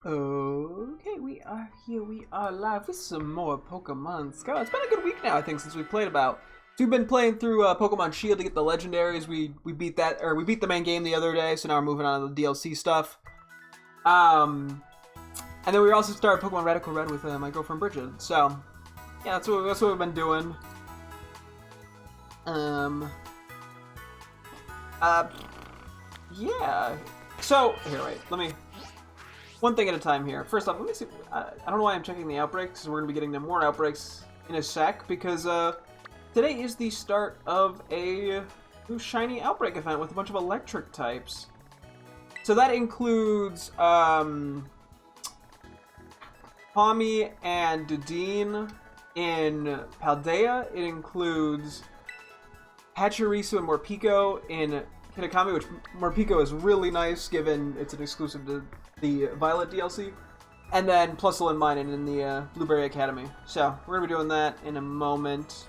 Okay, we are here. We are live with some more Pokemon Scarlet. It's been a good week now, I think, since we played about. So we've been playing through Pokemon Shield to get the legendaries. We beat that, or we beat the main game the other day. So now we're moving on to the DLC stuff. And then we also started Pokemon Radical Red with my girlfriend Bridget. So yeah, that's what we've been doing. Yeah. So here, wait. Let me. One thing at a time here. First off, let me see. I don't know why I'm checking the outbreaks, because we're going to be getting to more outbreaks in a sec, because today is the start of a new shiny outbreak event with a bunch of electric types. So that includes Tommy and Dedenne in Paldea. It includes Pachirisu and Morpeko in Kitakami, which Morpeko is really nice given it's an exclusive to the Violet DLC, and then Plusle and Minun in the Blueberry Academy. So we're gonna be doing that in a moment.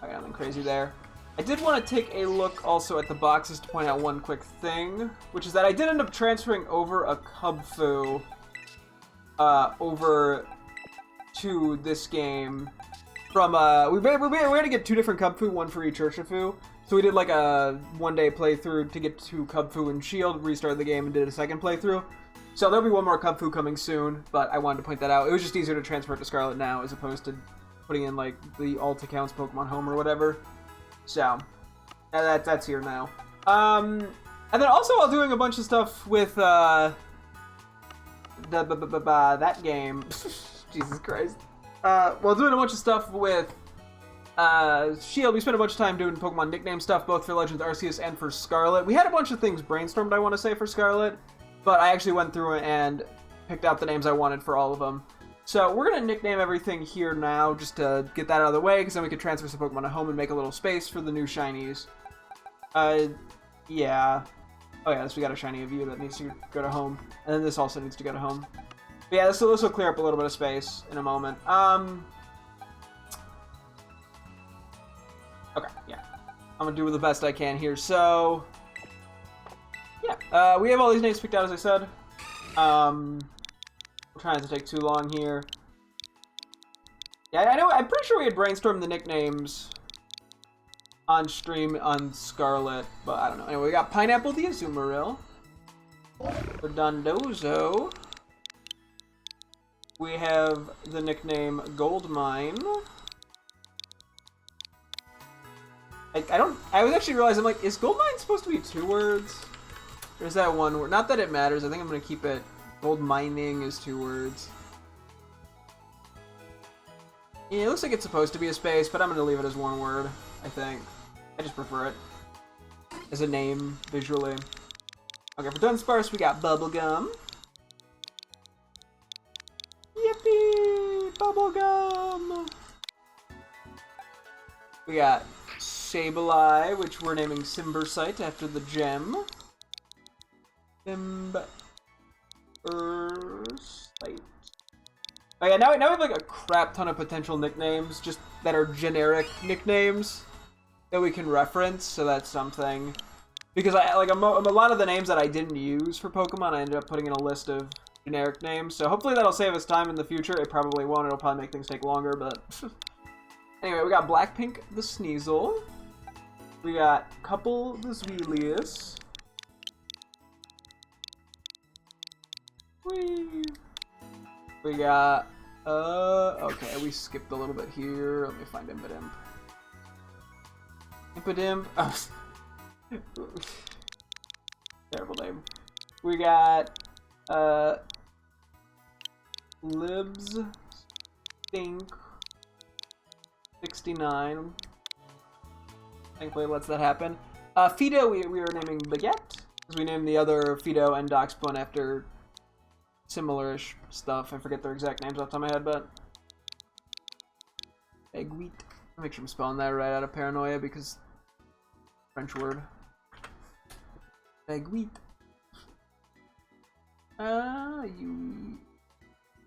I got nothing crazy there. I did want to take a look also at the boxes to point out one quick thing, which is that I did end up transferring over a Kubfu over to this game from we had to get two different Kubfu, one for each Urshifu. So we did like a one-day playthrough to get to Kubfu and Shield, restarted the game, and did a second playthrough. So there'll be one more Kubfu coming soon, but I wanted to point that out. It was just easier to transfer it to Scarlet now as opposed to putting in like the alt accounts Pokemon Home or whatever. So that's here now. And then also while doing a bunch of stuff with that game, Jesus Christ. While doing a bunch of stuff with Shield, we spent a bunch of time doing Pokemon nickname stuff, both for Legends Arceus and for Scarlet. We had a bunch of things brainstormed, I want to say, for Scarlet, but I actually went through and picked out the names I wanted for all of them. So we're going to nickname everything here now, just to get that out of the way, because then we could transfer some Pokemon to home and make a little space for the new shinies. Yeah. Oh yeah, we got a shiny of you that needs to go to home, and then this also needs to go to home. But yeah, this will clear up a little bit of space in a moment. Okay, yeah. I'm gonna do the best I can here. So, yeah, we have all these names picked out, as I said. I'm trying to take too long here. Yeah, I know. I'm pretty sure we had brainstormed the nicknames on stream on Scarlet, but I don't know. Anyway, we got Pineapple the Azumarill, Dondozo. We have the nickname Goldmine. I was actually realizing, like, is Goldmine supposed to be 2 words? Or is that 1 word? Not that it matters. I think I'm going to keep it. Gold mining is 2 words. Yeah, it looks like it's supposed to be a space, but I'm going to leave it as 1 word, I think. I just prefer it as a name, visually. Okay, for Dunsparce, we got Bubblegum. Yippee! Bubblegum! We got Sableye, which we're naming Simbersite after the gem. Simbersite. Oh yeah, now we have like a crap ton of potential nicknames, just that are generic nicknames that we can reference, so that's something. Because a lot of the names that I didn't use for Pokemon, I ended up putting in a list of generic names, so hopefully that'll save us time in the future. It probably won't, it'll probably make things take longer, but... Anyway, we got Blackpink the Sneasel. We got Couple the Zweilius. We got, okay, we skipped a little bit here. Let me find Impidimp. Impidimp. Oh. Terrible name. We got, Libs Stink 69. Thankfully it lets that happen. Fido, we were naming Baguette, because we named the other Fido and Doxpun after similar-ish stuff. I forget their exact names off the top of my head, but... Egweet. Make sure I'm spelling that right out of paranoia, because... French word. Egweet. You...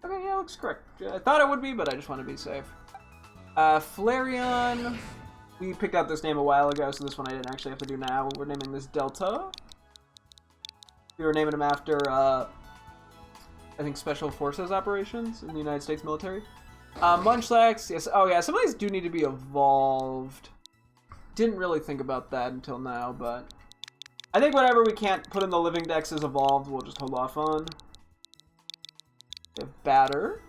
Okay, yeah, looks correct. I thought it would be, but I just want to be safe. Flareon. We picked out this name a while ago, so this one I didn't actually have to do now. We're naming this Delta. We were naming him after I think, special forces operations in the United States military. Munchlax, yes. Oh yeah, some of these do need to be evolved. Didn't really think about that until now, but I think whatever we can't put in the living dex is evolved, we'll just hold off on. We have Batter.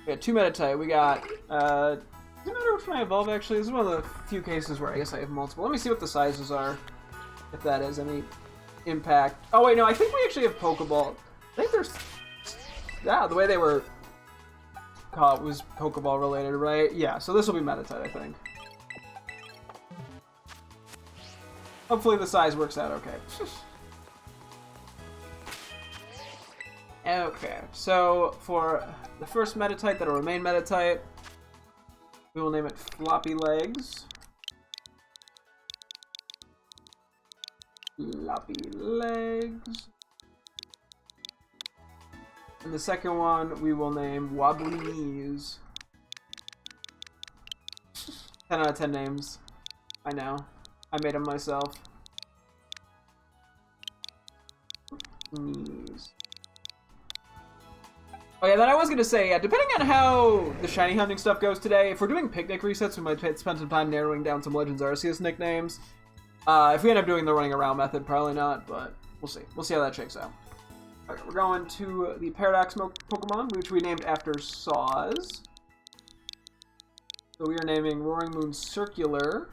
We got 2 Meditite. We got, doesn't matter which one I evolve, actually. This is one of the few cases where I guess I have multiple. Let me see what the sizes are, if that has any impact. Oh, wait, no, I think we actually have Pokeball. I think there's, yeah, the way they were caught was Pokeball related, right? Yeah, so this will be Meditite, I think. Hopefully the size works out okay. Okay, so for the first Meditite that'll remain Meditite, we will name it Floppy Legs. Floppy Legs. And the second one we will name Wobbly Knees. 10 out of 10 names. I know. I made them myself. Knees. Oh yeah, then I was gonna say, yeah, depending on how the shiny hunting stuff goes today, if we're doing picnic resets, we might spend some time narrowing down some Legends Arceus nicknames. If we end up doing the running around method, probably not, but we'll see. We'll see how that shakes out. Okay, we're going to the Paradox Pokemon, which we named after Saws. So we are naming Roaring Moon Circular.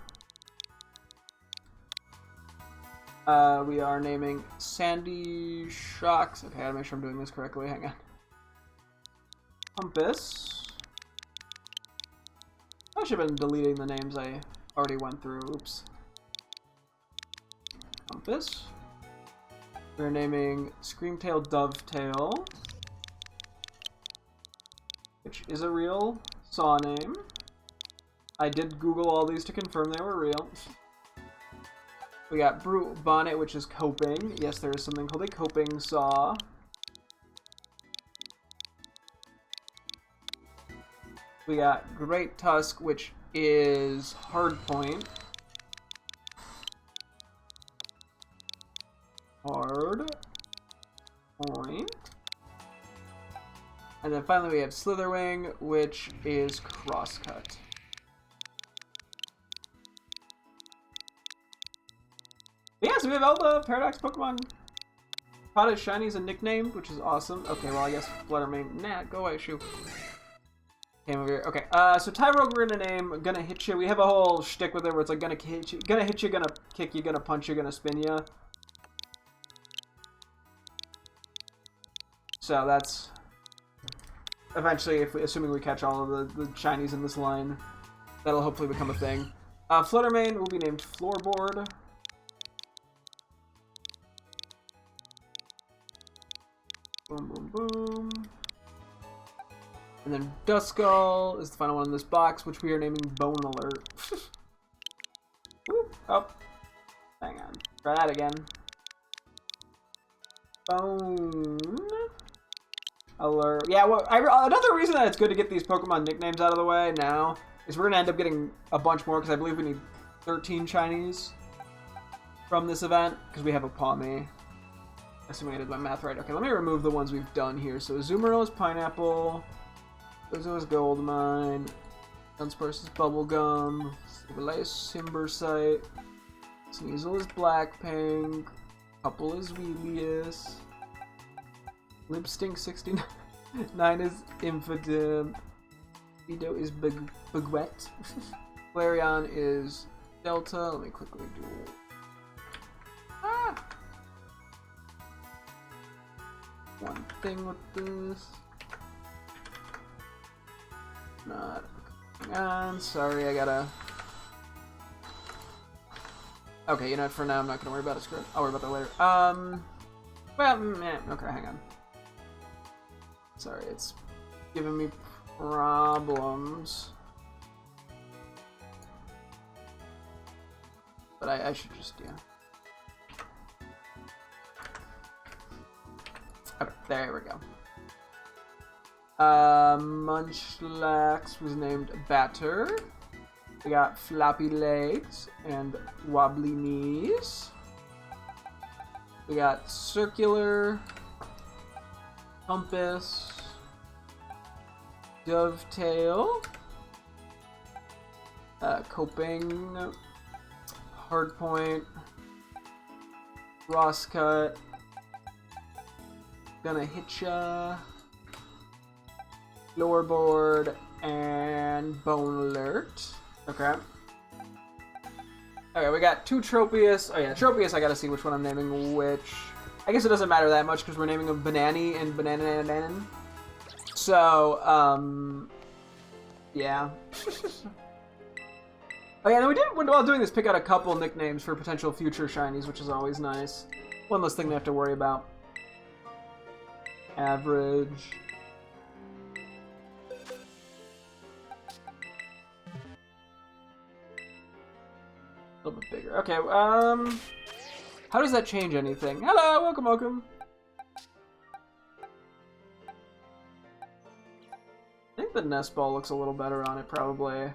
We are naming Sandy Shocks. Okay, I gotta make sure I'm doing this correctly. Hang on. Compass. I should have been deleting the names I already went through. Oops. Compass. We're naming Screamtail Dovetail, which is a real saw name. I did Google all these to confirm they were real. We got Brute Bonnet, which is coping. Yes, there is something called a coping saw. We got Great Tusk, which is Hardpoint. Hard Point. And then finally we have Slitherwing, which is Crosscut. Yeah, so we have all the Paradox Pokemon caught as shinies and nicknamed, which is awesome. Okay, well I guess Fluttermane. Nah, go away, shoot. Came over here. Okay, so Tyrogue we're gonna name Gonna Hit You. We have a whole shtick with it where it's like gonna hit you, gonna kick you, gonna punch you, gonna spin you. So that's eventually, assuming we catch all of the shinies in this line, that'll hopefully become a thing. Fluttermane will be named Floorboard. Boom, boom, boom. And then Duskull is the final one in this box, which we are naming Bone Alert. Whoop. Oh. Hang on. Try that again. Bone Alert. Yeah, well, another reason that it's good to get these Pokemon nicknames out of the way now is we're going to end up getting a bunch more, because I believe we need 13 shinies from this event, because we have a Pawmi. Assuming I did my math right. Okay, let me remove the ones we've done here. So Azumarill is Pineapple. Zozo is Goldmine. Dunsparce is Bubblegum. Sableye is Timbersight. Sneasel is Blackpink. Couple is Weebius. Lipstink 69 is Infidem. Fido is Bugwet. Flareon is Delta. Let me quickly do it. One thing with this. Not. Hang on. Sorry, I gotta. Okay, you know what? For now, I'm not gonna worry about a script. I'll worry about that later. Well, okay, hang on. Sorry, it's giving me problems. But I should just, yeah. Okay, there we go. Munchlax was named Batter. We got Floppy Legs and Wobbly Knees. We got Circular. Compass. Dovetail. Coping. Hardpoint. Crosscut. Gonna hit ya. Floorboard and Bone Alert. Okay. Okay, we got 2 Tropius. Oh yeah, Tropius, I gotta see which one I'm naming which. I guess it doesn't matter that much because we're naming them Banani and Banana. So, yeah. Oh yeah, then we did, while doing this, pick out a couple nicknames for potential future shinies, which is always nice. One less thing we have to worry about. Average. A little bit bigger. Okay, how does that change anything? Hello, welcome, welcome. I think the nest ball looks a little better on it, probably.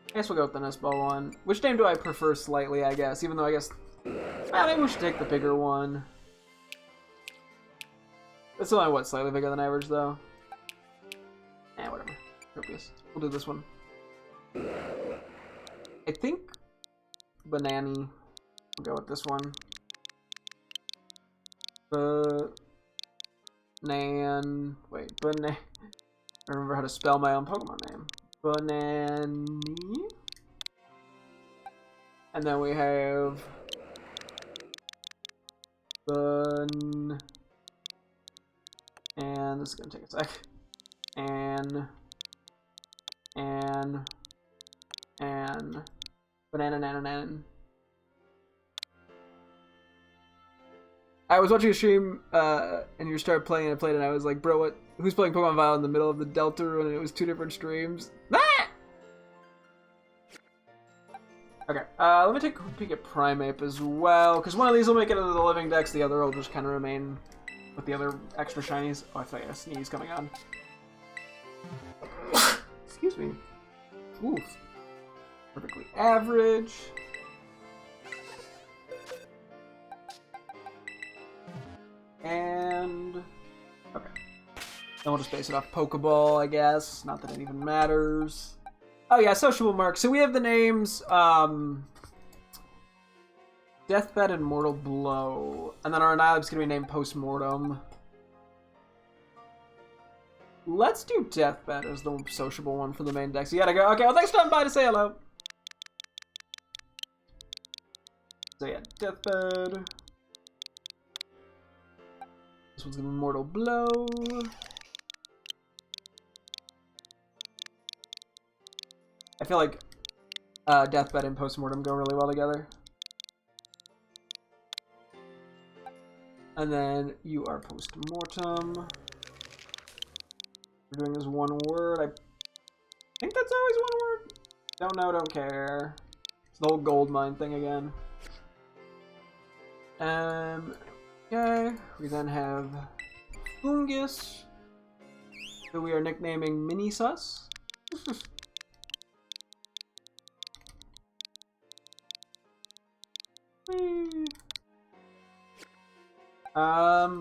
I guess we'll go with the nest ball one. Which name do I prefer slightly, I guess? Even though I guess... maybe we should take the bigger one. It's only, what, slightly bigger than average, though? Whatever. Tropius. We'll do this one. I think... Banani. We'll go with this one. Wait, I remember how to spell my own Pokemon name. Banani. And then we have... And this is gonna take a sec. And banana. I was watching a stream, and you started playing, and I played, and I was like, bro, what? Who's playing Pokemon Violet in the middle of the Delta Rune, and it was 2 different streams? Ah! Okay, let me take a peek at Primeape as well, because one of these will make it into the living dex, the other will just kind of remain with the other extra shinies. Oh, I thought I had a sneeze coming on. Excuse me. Oof. Perfectly average. And... okay. Then we'll just base it off Pokeball, I guess. Not that it even matters. Oh yeah, sociable mark. So we have the names, Deathbed and Mortal Blow. And then our Annihilate's gonna be named Postmortem. Let's do Deathbed as the sociable one for the main deck. So you gotta go. Okay, well, thanks for stopping by to say hello. So yeah, Deathbed. This one's gonna be Mortal Blow. I feel like Deathbed and Postmortem go really well together. And then you are Postmortem. We're doing this one word. I think that's always one word. Don't know, don't care. It's the whole gold mine thing again. Okay. We then have Fungus, who we are nicknaming Mini Sus.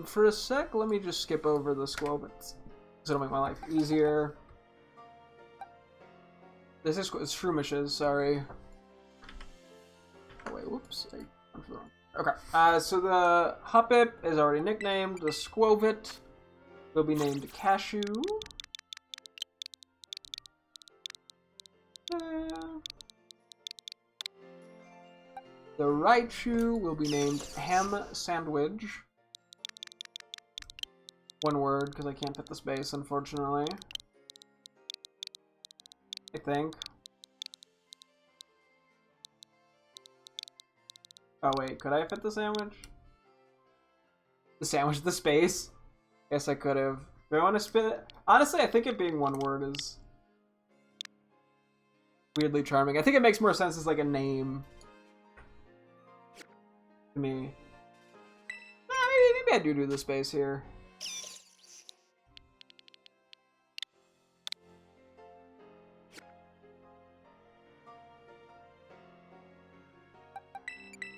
For a sec, let me just skip over the Squobits, because it'll make my life easier. This is Shroomishes, sorry. Oh wait, whoops. Okay, so the Hoppip is already nicknamed. The Squovit will be named Cashew. The Raichu will be named Ham Sandwich. One word, because I can't fit the space, unfortunately. I think. Oh wait, could I fit the sandwich? The sandwich, the space? Guess I could have. Do I want to spit it? Honestly, I think it being one word is weirdly charming. I think it makes more sense as like a name to me. Maybe I do the space here.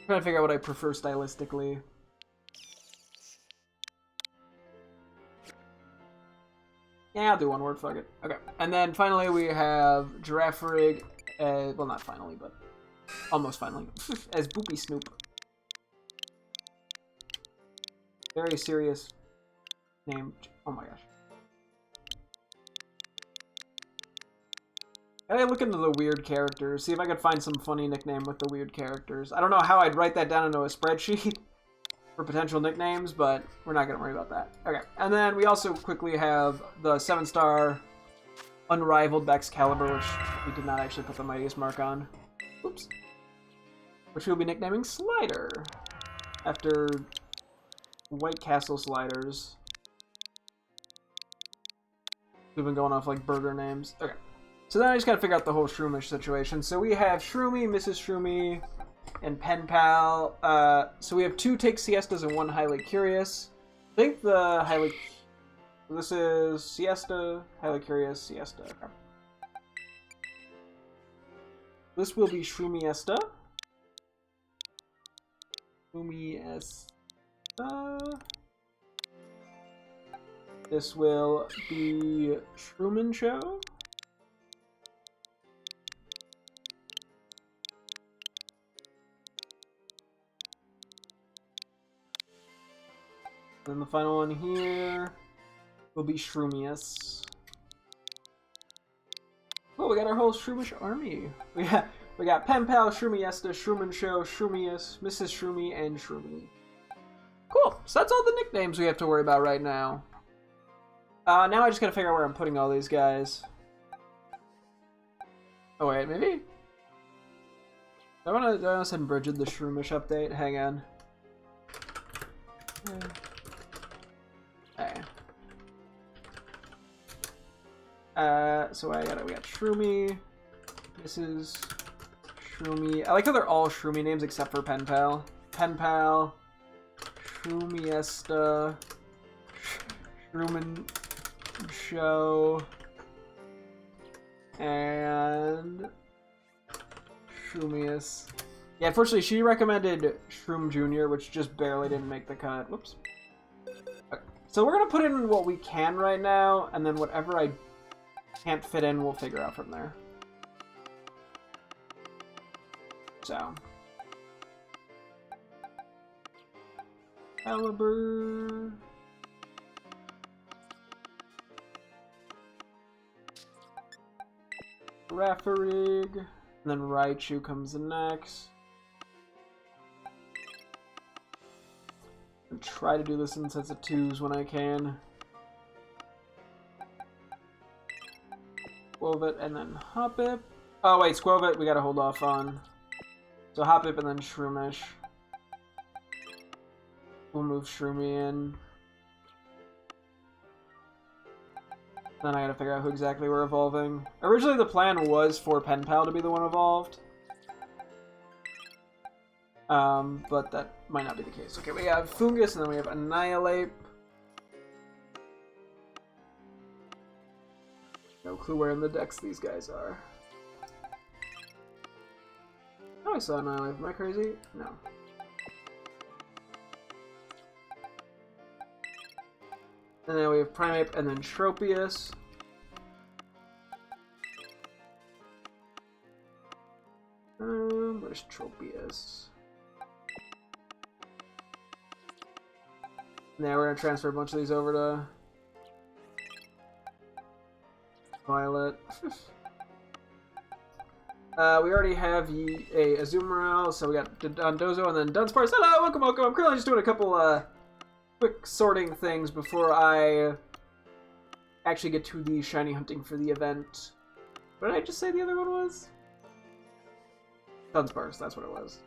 trying to figure out what I prefer stylistically. Yeah, I'll do one word, fuck it. Okay. And then finally we have Giraffe Rig, well, not finally, but almost finally, as Boopy Snoop. Very serious name. Oh my gosh. I gotta look into the weird characters, see if I could find some funny nickname with the weird characters. I don't know how I'd write that down into a spreadsheet for potential nicknames, but we're not gonna worry about that. Okay, and then we also quickly have the 7-star Unrivaled Excalibur, which we did not actually put the Mightiest Mark on. Oops. Which we'll be nicknaming Slider, after White Castle Sliders. We've been going off like burger names. Okay. So then I just gotta figure out the whole Shroomish situation. So we have Shroomy, Mrs. Shroomy, and Pen Pal. So we have 2 Take Siestas and 1 Highly Curious. I think the Highly... This is Siesta, Highly Curious, Siesta. Okay. This will be Shroomiesta. Shroomiesta. This will be Shroomin Show. And the final one here will be Shroomius. Oh, we got our whole Shroomish army. We got Pen Pal, Shroomiesta, Shroomin Show, Shroomius, Mrs. Shroomy, and Shroomy. Cool. So that's all the nicknames we have to worry about right now. Now I just gotta figure out where I'm putting all these guys. Oh wait, maybe? I wanna send Bridget the Shroomish update. Hang on. Okay. So we got Shroomy, Mrs. Shroomy. I like how they're all Shroomy names except for Pen Pal. Pen Pal, Shroomiesta, Shroomin Show, and Shroomius. Yeah, unfortunately, she recommended Shroom Jr., which just barely didn't make the cut. Whoops. Okay. So we're gonna put in what we can right now, and then whatever I can't fit in, we'll figure out from there. So. Caliber. Raffarig. And then Raichu comes next. And try to do this in sets of 2s when I can. Squovit and then Hoppip. Oh wait, Squovit we gotta hold off on. So Hoppip and then Shroomish. We'll move Shroomy in. Then I gotta figure out who exactly we're evolving. Originally the plan was for Pen Pal to be the one evolved. But that might not be the case. Okay, we have Fungus and then we have Annihilate. No clue where in the decks these guys are. Oh, I saw Annihilate. Am I crazy? No. And then we have Primeape and then Tropius. Where's Tropius? Now we're gonna transfer a bunch of these over to Violet. We already have a Azumarill, so we got Dondozo and then Dunsparce. Hello, welcome, welcome. I'm currently just doing a couple quick sorting things before I actually get to the shiny hunting for the event. What did I just say the other one was? Dunsparce, that's what it was.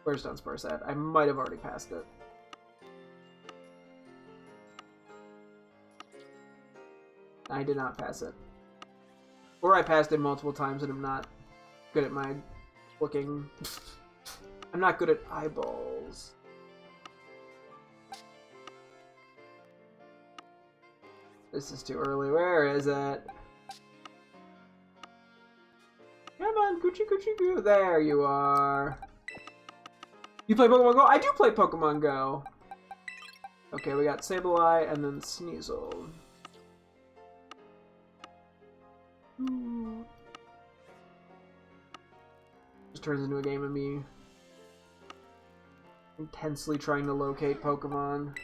Where's Dunsparce at? I might have already passed it. I did not pass it. Or I passed it multiple times and I'm not good at my looking. I'm not good at eyeballs. This is too early. Where is it? Come on, Coochie Coochie Goo. There you are. You play Pokemon Go? I do play Pokemon Go. Okay, we got Sableye and then Sneasel. Just turns into a game of me intensely trying to locate Pokemon.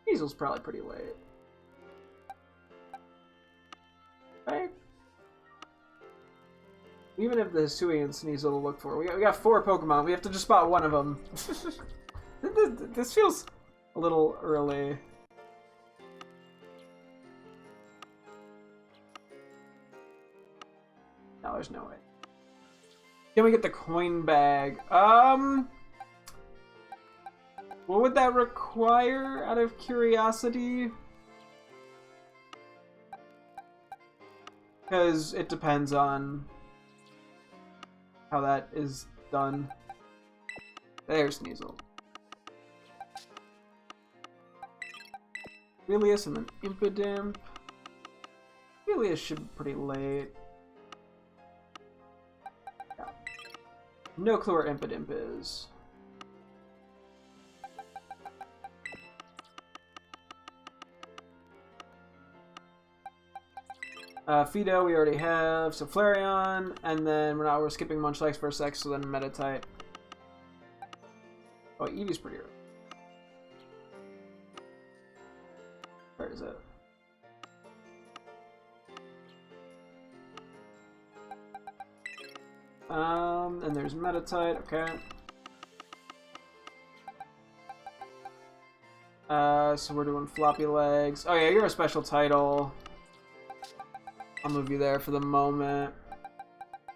Sneasel's probably pretty late. Right? Even if the Hisui and Sneasel to look for, we got 4 Pokemon. We have to just spot one of them. This feels a little early. No, there's no way. Can we get the coin bag? What would that require out of curiosity? Because it depends on how that is done. There's Sneasel. Relius and then Impidimp. Relius should be pretty late. Yeah. No clue where Impidimp is. Fido we already have, so Flareon, and then we're skipping Munchlax for a sec, so then Meditite. Oh, Eevee's pretty early. Where is it? And there's Meditite, okay. So we're doing Floppy Legs. Oh yeah, you're a special title. I'll move you there for the moment.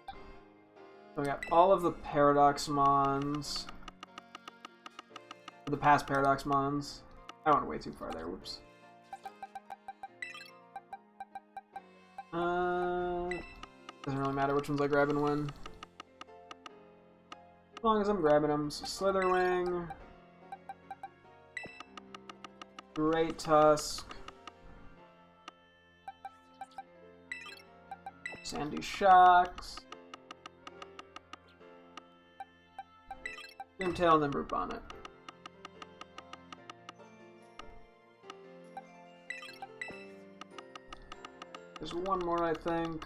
So we got all of the Paradoxmons. The past Paradoxmons. I went way too far there, whoops. Doesn't really matter which ones I grab and when. As long as I'm grabbing them. So Slitherwing. Great Tusk. Sandy Shocks. Grimtail and then Brute. There's one more, I think.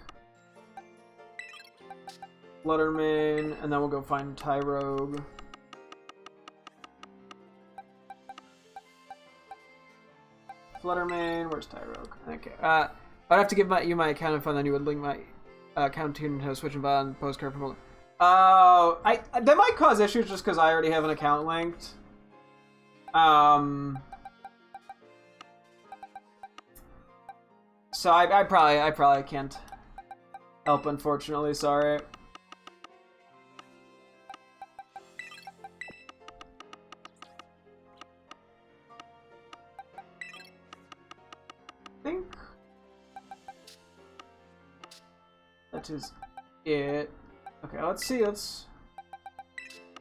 Fluttermane, and then we'll go find Tyrogue. Fluttermane, where's Tyrogue? Okay. I'd have to give you my account info, and then you would link my account to Nintendo Switch and Bond postcard from. Oh, that might cause issues just because I already have an account linked. So I probably can't help, unfortunately. Sorry. I think that is it. Okay, let's see. Let's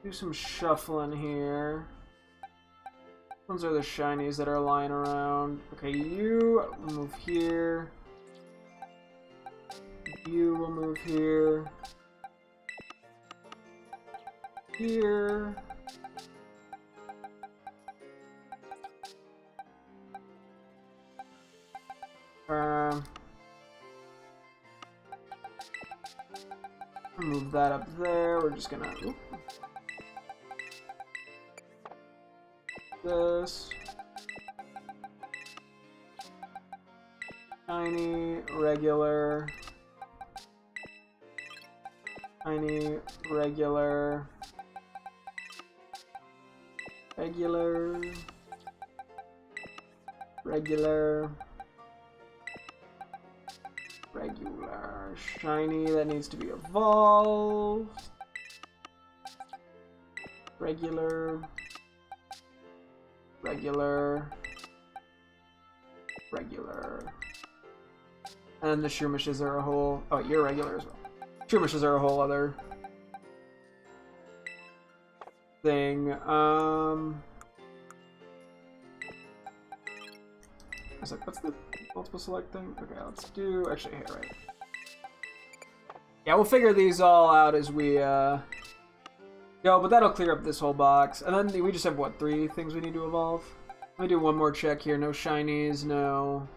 do some shuffling here. Those are the shinies that are lying around. Okay, you move here. You will move here. Here. Move that up there. We're just gonna. Oop. This tiny regular, tiny regular, regular, regular, regular, shiny that needs to be evolved, regular. Regular. Regular. And the Shroomishes are a whole... Oh, you're regular as well. Shroomishes are a whole other thing. I was like, what's the multiple select thing? Okay, let's do... Actually, here, right. Yeah, we'll figure these all out as we go, but that'll clear up this whole box. And then we just have, what, 3 things we need to evolve? Let me do one more check here. No shinies, no,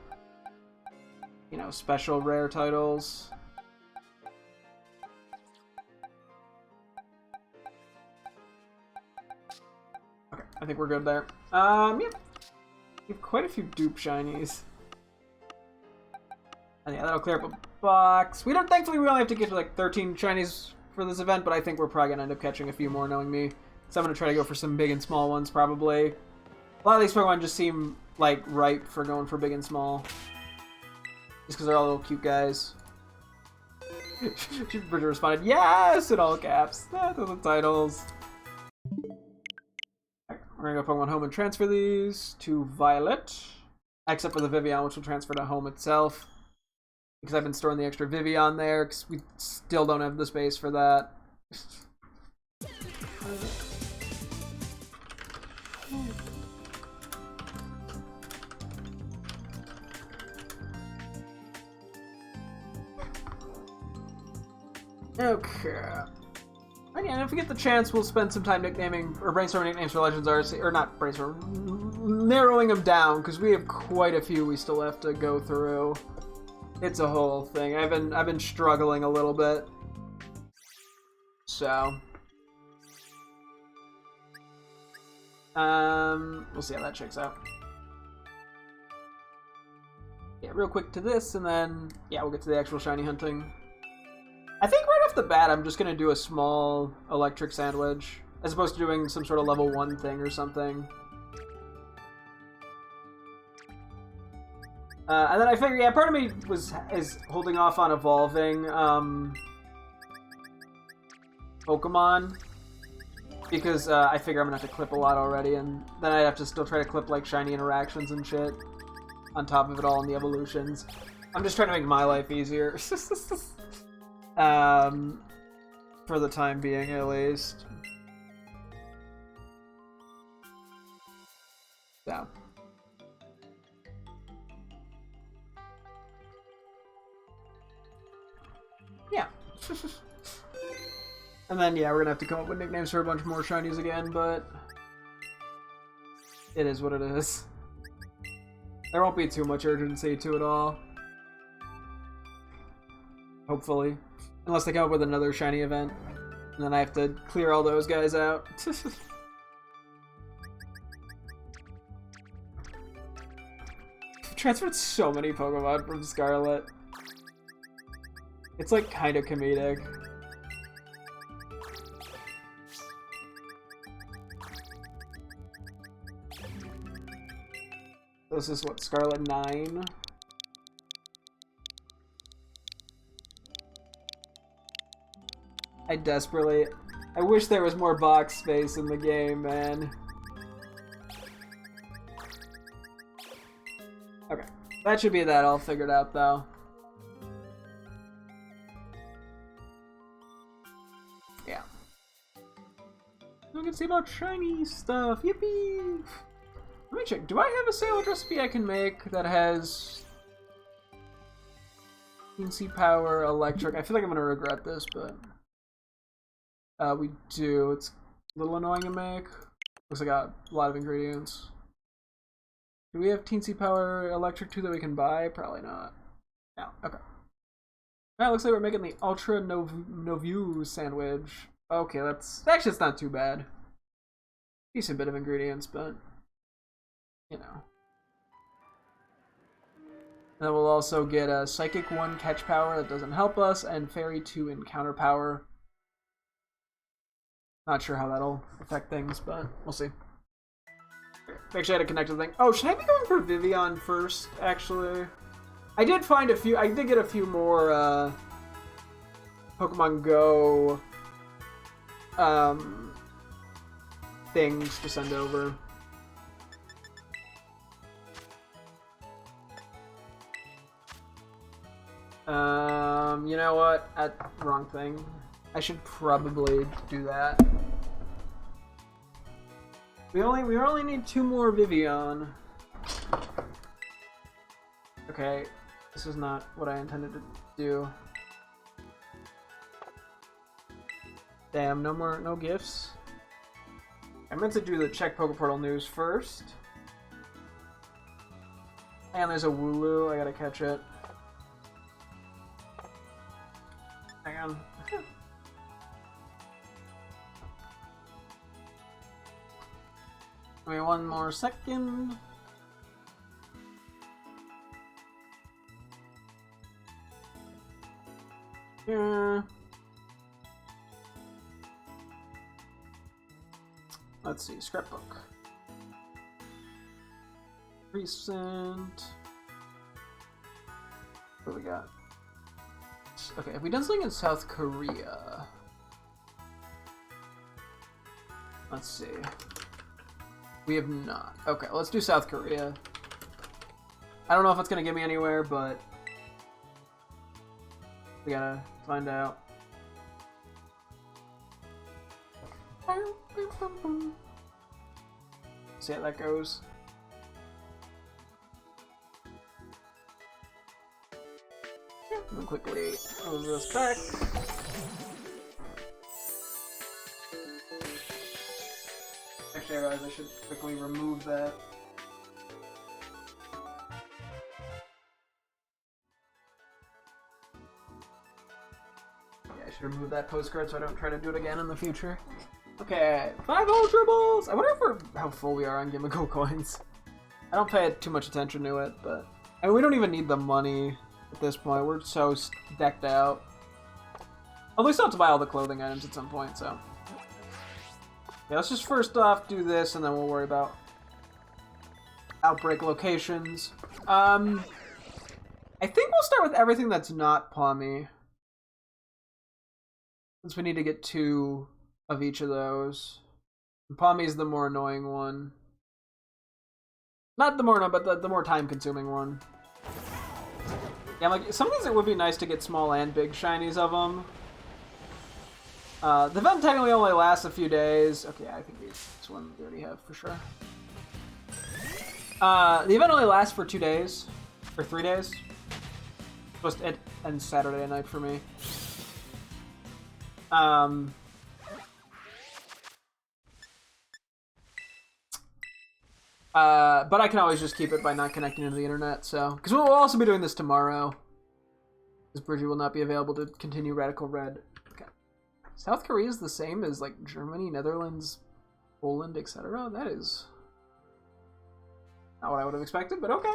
you know, special rare titles. Okay, I think we're good there. Yeah. We have quite a few dupe shinies. And yeah, that'll clear up a box. Thankfully, we only have to get to like 13 shinies for this event, but I think we're probably gonna end up catching a few more, knowing me. So I'm gonna try to go for some big and small ones, probably. A lot of these Pokemon just seem like ripe for going for big and small. Just because they're all little cute guys. Bridger responded, yes! In all caps. Those are the titles. Right, we're gonna go Pokemon Home and transfer these to Violet. Except for the Vivian, which will transfer to Home itself. Because I've been storing the extra Vivian there, because we still don't have the space for that. Okay. And yeah, if we get the chance, we'll spend some time nicknaming or brainstorming nicknames for Legends Arceus, or not brainstorming, narrowing them down because we have quite a few we still have to go through. It's a whole thing. I've been struggling a little bit, so we'll see how that checks out. Yeah, real quick to this, and then yeah, we'll get to the actual shiny hunting. I think right off the bat, I'm just going to do a small electric sandwich, as opposed to doing some sort of level 1 thing or something. And then I figure, yeah, part of me is holding off on evolving Pokemon, because I figure I'm going to have to clip a lot already, and then I'd have to still try to clip, like, shiny interactions and shit on top of it all in the evolutions. I'm just trying to make my life easier. For the time being, at least. So. Yeah. And then, yeah, we're gonna have to come up with nicknames for a bunch more shinies again, but it is what it is. There won't be too much urgency to it all. Hopefully. Unless they come up with another shiny event. And then I have to clear all those guys out. Transferred so many Pokemon from Scarlet. It's like kind of comedic. This is what, Scarlet 9? I wish there was more box space in the game, man. Okay, that should be that all figured out, though. Yeah. We can see about shiny stuff, yippee! Let me check, do I have a sandwich recipe I can make that has teensy power, electric? I feel like I'm gonna regret this, but... we do. It's a little annoying to make. Looks like I got a lot of ingredients. Do we have teensy power electric too that we can buy? Probably not. No. Okay. Alright, looks like we're making the Ultra Novu sandwich. Okay, actually it's not too bad. Decent bit of ingredients, but you know. And then we'll also get a Psychic 1 catch power that doesn't help us, and Fairy 2 encounter power. Not sure how that'll affect things, but we'll see. Make sure I had to connect to the thing. Oh, should I be going for Vivian first, actually? I did get a few more, Pokemon Go, things to send over. You know what? Wrong thing. I should probably do that. We only need 2 more Vivian. Okay, this is not what I intended to do. Damn, no gifts. I meant to do the check Poké Portal news first. And there's a Wooloo, I gotta catch it. Hang on. Wait one more second. Yeah. Let's see, scrapbook. Recent. What do we got? Okay, have we done something in South Korea? Let's see. We have not. Okay, let's do South Korea. I don't know if it's gonna get me anywhere, but we gotta find out. See how that goes. And quickly close this back. Actually, I realize I should quickly remove that. Yeah, I should remove that postcard so I don't try to do it again in the future. Okay, 5 Ultra Balls! I wonder if how full we are on Gimmickle coins. I don't pay too much attention to it, but I mean, we don't even need the money at this point. We're so decked out. Although we still have to buy all the clothing items at some point, so. Yeah, let's just first off do this, and then we'll worry about Outbreak locations. I think we'll start with everything that's not Palmy. Since we need to get 2 of each of those. Palmy's the more annoying one. Not the more annoying, but the more time-consuming one. Yeah, like, some of these it would be nice to get small and big shinies of them. The event technically only lasts a few days. Okay, I think this one we already have for sure. The event only lasts for 2 days. Or 3 days. Supposed to end Saturday night for me. But I can always just keep it by not connecting to the internet, so. Because we'll also be doing this tomorrow. Because Bridgie will not be available to continue Radical Red. Okay. South Korea is the same as, like, Germany, Netherlands, Poland, etc. That is not what I would have expected, but okay.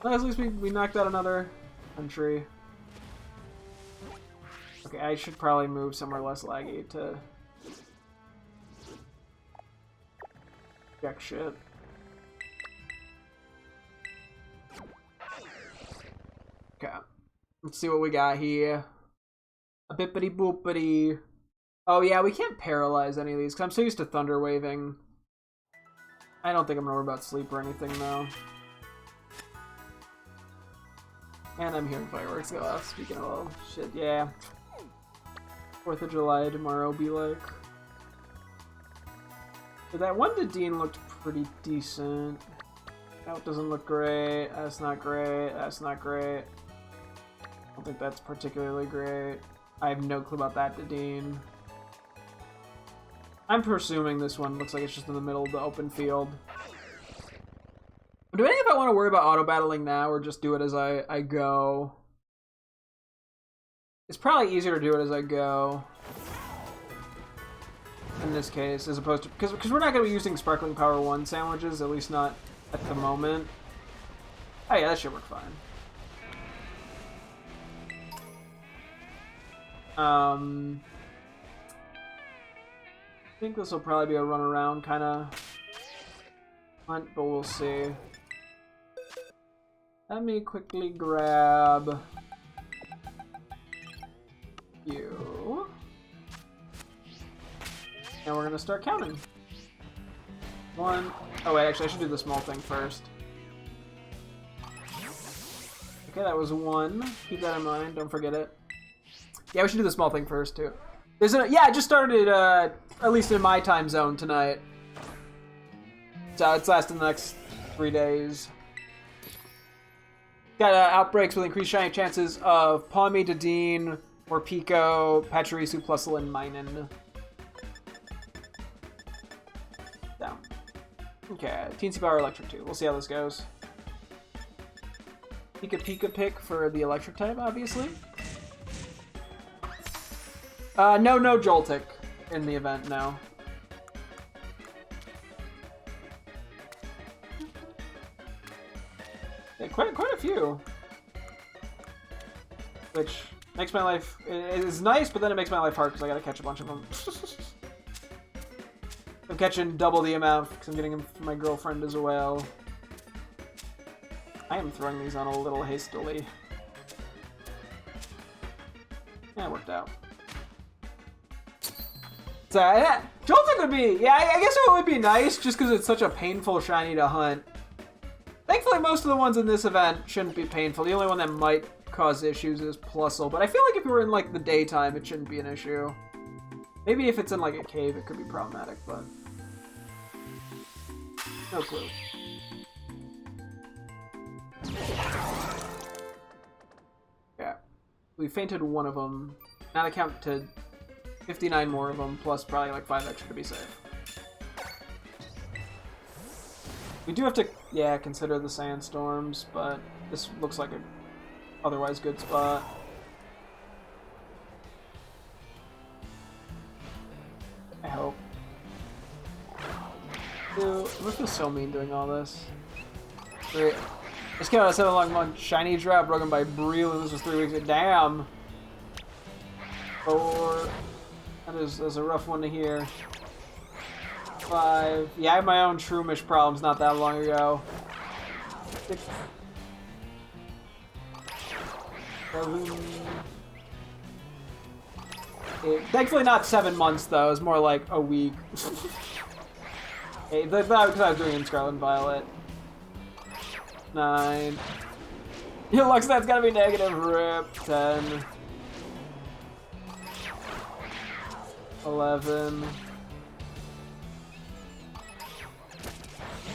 Well, at least we knocked out another country. Okay, I should probably move somewhere less laggy to check shit. Okay, let's see what we got here. A bippity boopity. Oh yeah, we can't paralyze any of these because I'm so used to thunder waving. I don't think I'm gonna worry about sleep or anything though. And I'm hearing fireworks go off. Speaking of all shit, yeah. 4th of July tomorrow be like. But that one to Dean looked pretty decent. That doesn't look great. That's not great. That's not great. I don't think that's particularly great. I have no clue about that to Dean. I'm presuming this one looks like it's just in the middle of the open field. I'm debating if I want to worry about auto-battling now or just do it as I go. It's probably easier to do it as I go. In this case, as opposed to... Because we're not going to be using Sparkling Power 1 sandwiches, at least not at the moment. Oh yeah, that should work fine. I think this will probably be a run around kind of hunt, but we'll see. Let me quickly grab you. And we're gonna start counting. 1. Oh wait, actually I should do the small thing first. Okay, that was 1. Keep that in mind, don't forget it. Yeah, we should do the small thing first too. Yeah, it just started, at least in my time zone tonight. So it's lasting the next 3 days. Got outbreaks with increased shiny chances of Palmy, Dedenne, Morpeko, Pachirisu, Plusle, Minun. Down. Okay, Teensy Power Electric 2. We'll see how this goes. Pika pick for the electric type, obviously. No Joltik in the event, no. Yeah, quite a few. Which makes my life... It is nice, but then it makes my life hard because I gotta catch a bunch of them. I'm catching double the amount because I'm getting them from my girlfriend as well. I am throwing these on a little hastily. Yeah, it worked out. So, yeah, Joltik would be... Yeah, I guess it would be nice just because it's such a painful shiny to hunt. Thankfully, most of the ones in this event shouldn't be painful. The only one that might cause issues is Plusle, but I feel like if you were in, like, the daytime, it shouldn't be an issue. Maybe if it's in, like, a cave, it could be problematic, but... No clue. Yeah. We fainted one of them. Now I count to 59 more of them, plus probably, like, 5 extra to be safe. We do have to, yeah, consider the sandstorms, but this looks like a otherwise good spot. I hope. Dude, it must feel so mean doing all this. Wait, this came out of 7 long month. Shiny drop broken by Breel, and this was 3 weeks. Damn! 4. That is a rough one to hear. 5. Yeah, I had my own Shroomish problems not that long ago. 6. 7. 8. Thankfully not 7 months though, it's more like a week. 8. That's because I was doing it in Scarlet and Violet. 9. Your luck stat's gotta be negative, rip. 10. 11.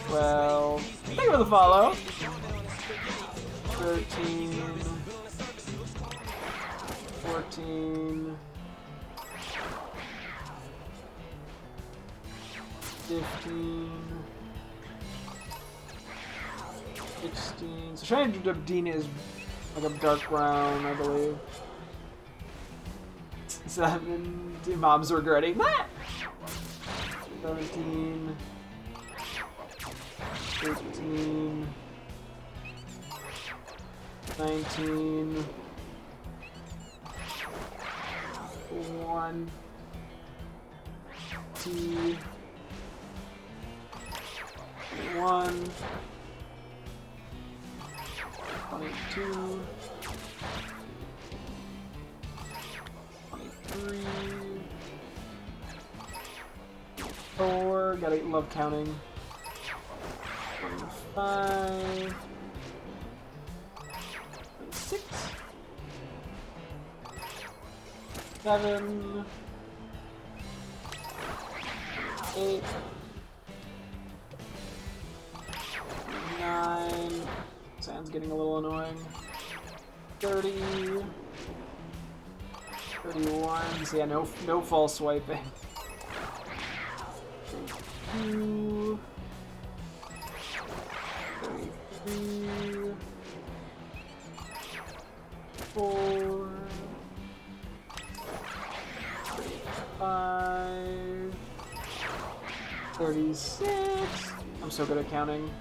12. Thank you for the follow. 13. 14. 15. 16. So Shiny Dubdina is like a dark brown, I believe. 7. Mom's regretting that. 17. 18, 19, 1, T, 1, 22, 23, 4, gotta love counting. 5, 6, 7, 8, 9. Sounds getting a little annoying. 30, 31. So yeah, no false swiping. 32. 33, 4, 35, 36. I'm so good at counting.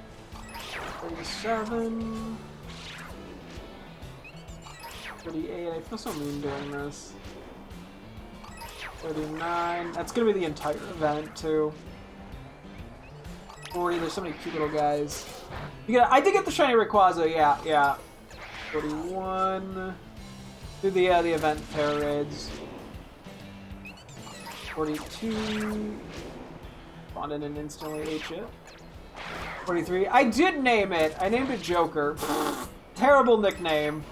37, 38. I feel so mean doing this. 39. That's gonna be the entire event too. 40. There's so many cute little guys. I did get the shiny Rayquaza, yeah. 41. Do the event terror raids. 42. Spawned in and instantly ate shit. 43. I did name it. I named it Joker. Terrible nickname.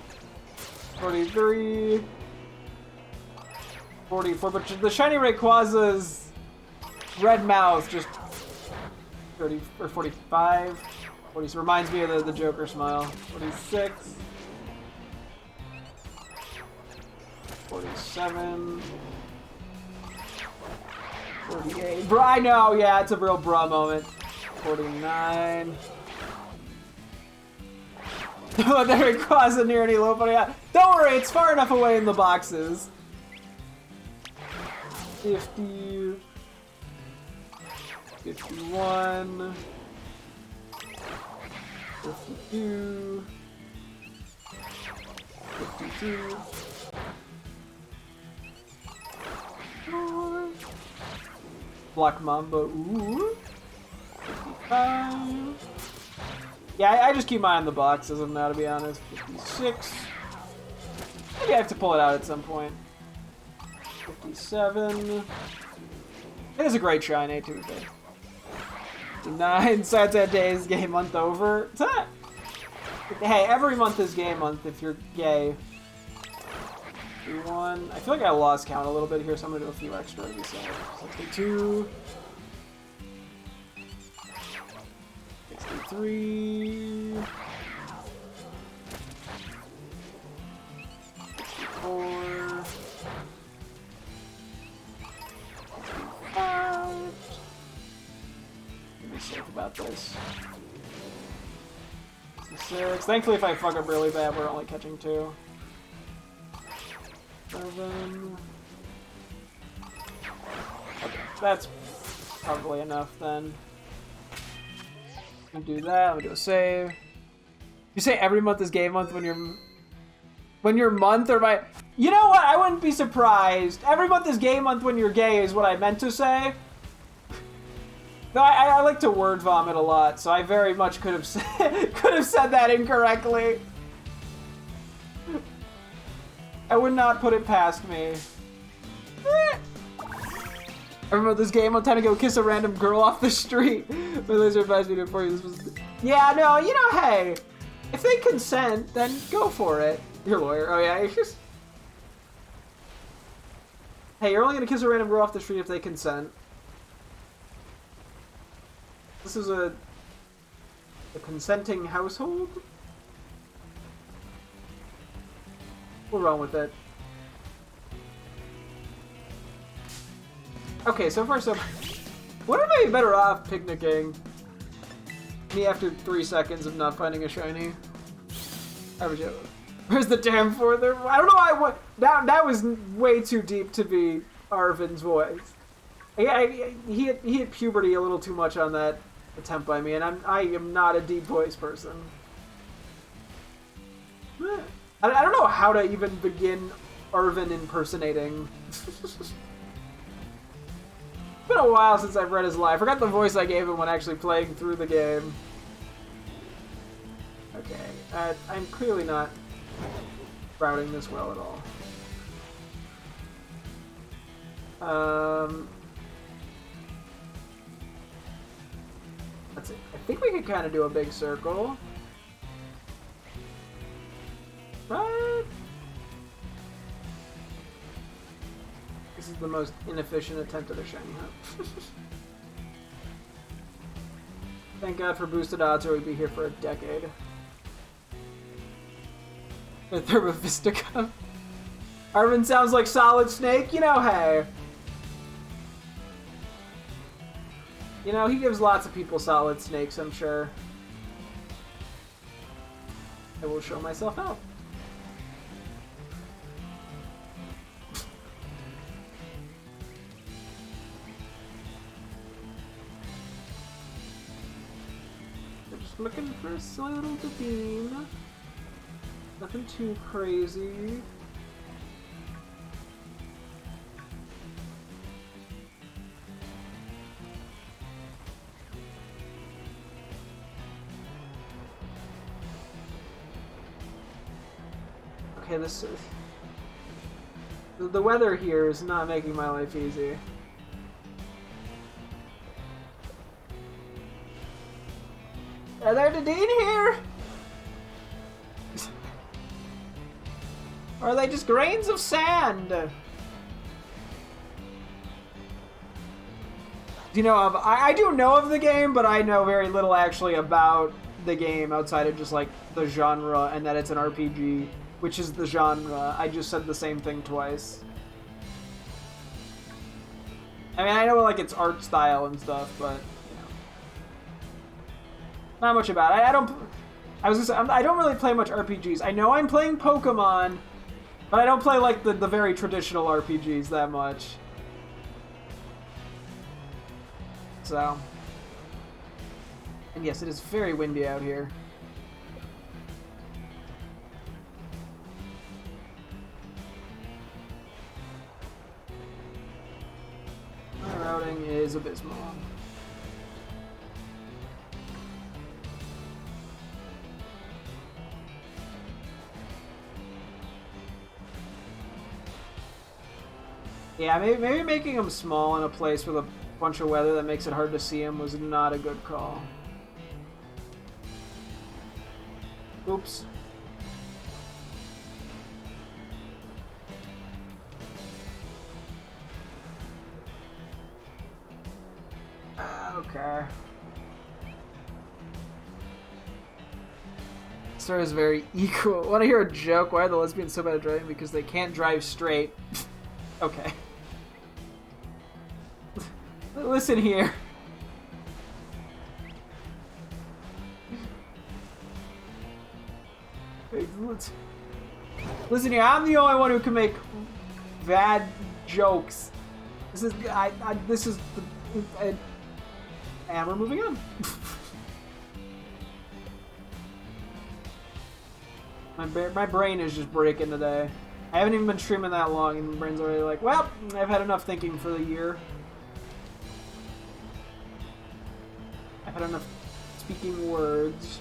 43. 44. But the shiny Rayquaza's red mouth just 30 or 45. 40 reminds me of the Joker smile. 46. 47. 48. Bruh, I know, yeah, it's a real bruh moment. 49. There it wasn't near any low, but yeah. Don't worry, it's far enough away in the boxes. 50. 51. 52. 52. Black Mamba, ooh. 55. Yeah, I just keep my eye on the boxes now, to be honest. 56. Maybe I have to pull it out at some point. 57. It is a great shiny, to be fair. 59. Sunset Days, game month over. Hey, every month is game month if you're gay. 61. I feel like I lost count a little bit here, so I'm gonna do a few extra. 62. 63. 64. 65. Let me think about this. 66. Thankfully, if I fuck up really bad, we're only catching 2. 7. Okay, that's probably enough then. I'm gonna do that. I'm gonna do a save. You say every month is game month when you're month or by. You know what? I wouldn't be surprised. Every month is game month when you're gay is what I meant to say. No, I like to word vomit a lot, so I very much could have said that incorrectly. I would not put it past me. I remember this game on time to go kiss a random girl off the street. My laser advised me before you. This was. Yeah, no, you know, hey, if they consent, then go for it. Your lawyer. Oh yeah, it's just. Hey, you're only gonna kiss a random girl off the street if they consent. This is a consenting household. We'll run with it. Okay, so far so. What am I better off picnicking? Me after 3 seconds of not finding a shiny. Where's the damn for there? I don't know why. That was way too deep to be Arvin's voice. He hit puberty a little too much on that attempt by me, and I am not a deep voice person. I don't know how to even begin Arvin impersonating. It's been a while since I've read his line. I forgot the voice I gave him when actually playing through the game. Okay, I'm clearly not routing this well at all. Let's see. I think we could kind of do a big circle. Right? This is the most inefficient attempt at a shiny hunt. Thank God for boosted odds or we'd be here for a decade. The Thermovistica. Arvin sounds like Solid Snake, you know, hey. You know, he gives lots of people Solid Snakes, I'm sure. I will show myself out. Just looking for a silly little beam. Nothing too crazy. Okay, this is... The weather here is not making my life easy. Are there Nadine here? Or are they just grains of sand? You know, I do know of the game, but I know very little actually about the game outside of just like the genre and that it's an RPG. which is the genre. I just said the same thing twice. I mean, I know like its art style and stuff, but you know, not much about it. I don't. I was gonna say, I don't really play much RPGs. I know I'm playing Pokemon, but I don't play like the very traditional RPGs that much. So, and yes, it is very windy out here. My routing is abysmal. Yeah, maybe making them small in a place with a bunch of weather that makes it hard to see them was not a good call. Oops. Okay. This story is very equal. Want to hear a joke? Why are the lesbians so bad at driving? Because they can't drive straight. Okay. Listen here. Listen here. I'm the only one who can make bad jokes. This is this is the, and we're moving on. My brain is just breaking today. I haven't even been streaming that long, and my brain's already like, well, I've had enough thinking for the year. I've had enough speaking words.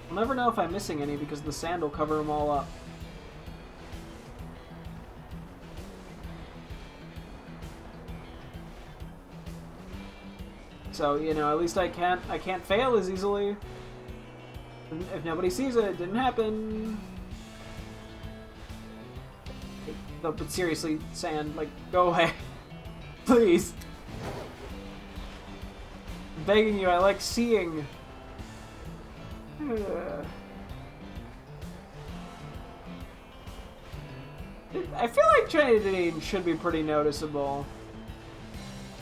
I'll never know if I'm missing any because the sand will cover them all up. So, you know, at least I can't fail as easily. If nobody sees it, it didn't happen. No, but seriously, sand, like, go away. Please. I'm begging you, I like seeing. I feel like Trinity should be pretty noticeable.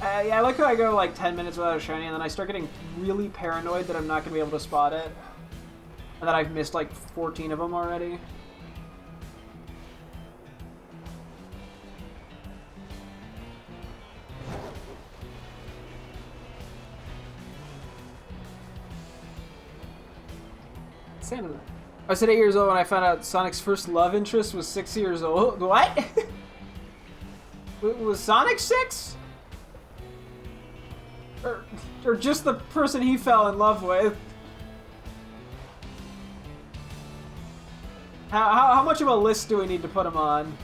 Yeah, I like how I go like 10 minutes without a shiny, and then I start getting really paranoid that I'm not going to be able to spot it. And that I've missed like 14 of them already. Santa. I was 8 years old when I found out Sonic's first love interest was 6 years old. What? Was Sonic 6? Or just the person he fell in love with? How much of a list do we need to put him on?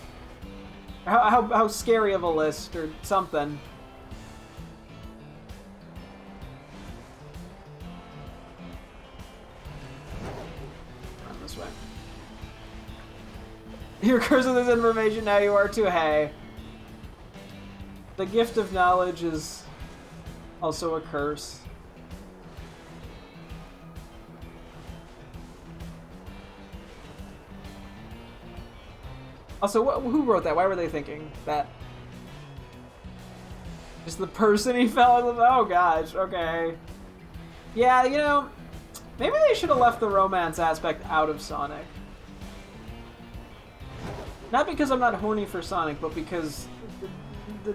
How scary of a list or something? Run this way. You're cursed with this information, now you are too. Hey. The gift of knowledge is also a curse. Also, who wrote that? Why were they thinking that? Just the person he fell in love with? Oh gosh, okay. Yeah, you know, maybe they should have left the romance aspect out of Sonic. Not because I'm not horny for Sonic, but because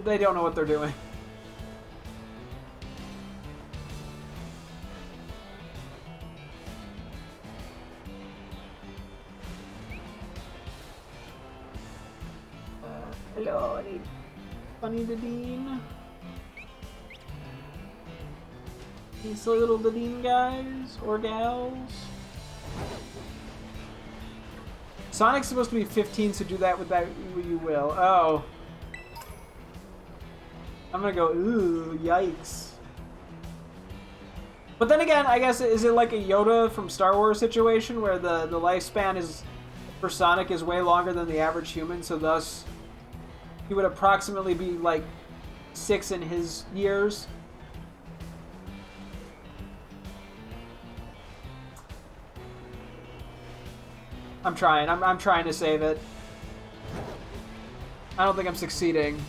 they don't know what they're doing. Hello, I need funny Dadine. These silly little Dadine guys or gals. Sonic's supposed to be 15, so do that with that you will. Oh. I'm gonna go, ooh, yikes. But then again, I guess, is it like a Yoda from Star Wars situation where the lifespan is for Sonic is way longer than the average human, so thus he would approximately be like 6 in his years. I'm trying. I'm trying to save it. I don't think I'm succeeding.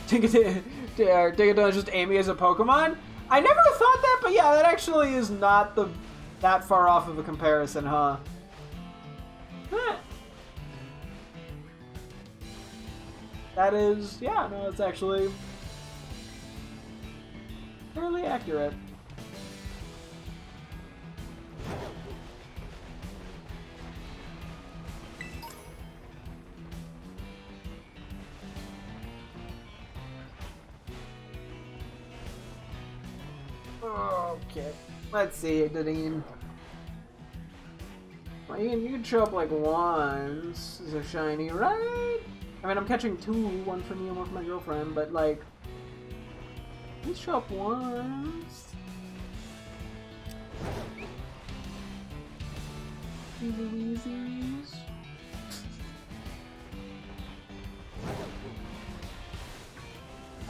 Dingadon is just Amy as a Pokemon? I never thought that, but yeah, that actually is not that far off of a comparison, huh? That is, yeah, no, it's actually fairly accurate. Okay, let's see, Dadine. Well, you can show up like once as a shiny, right? I mean, I'm catching 2, one for me and one for my girlfriend, but like, let's show up once. Easy weasies.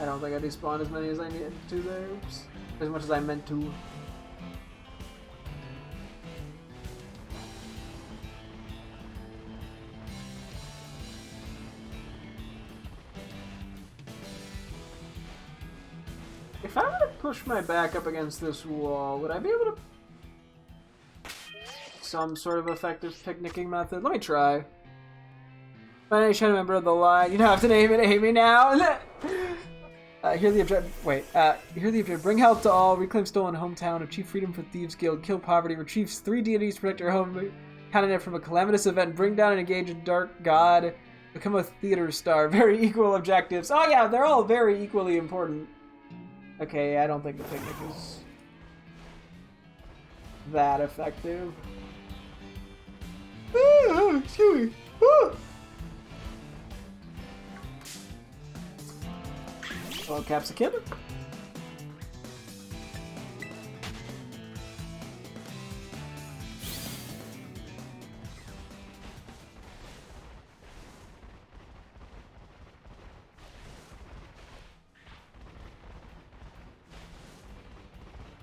I don't think I despawned as many as I needed to there. Oops. As much as I meant to. If I were to push my back up against this wall, would I be able to... some sort of effective picnicking method? Let me try. My name is a member of the line. You don't have to name it Amy now. Hear the objective. Wait. Hear the objective. Bring health to all. Reclaim stolen hometown. Achieve freedom for Thieves Guild. Kill poverty. Retrieve 3 deities to protect your home continent from a calamitous event. Bring down and engage a dark god. Become a theater star. Very equal objectives. Oh yeah, they're all very equally important. Okay, I don't think the picnic is that effective. Excuse me. Well, Cap's a kid.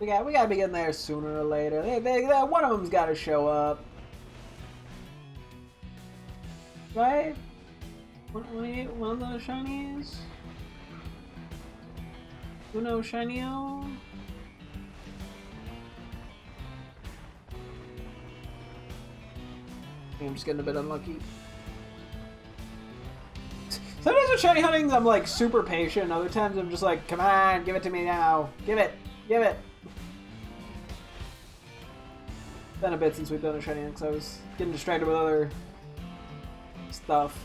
We gotta be getting there sooner or later. One of them's gotta show up. Right? One of those shinies? Uno Shinio? I'm just getting a bit unlucky. Sometimes with shiny huntings, I'm like super patient. Other times I'm just like, come on, give it to me now. Give it. Give it. It's been a bit since we've done a shiny hunt, because I was getting distracted with other stuff.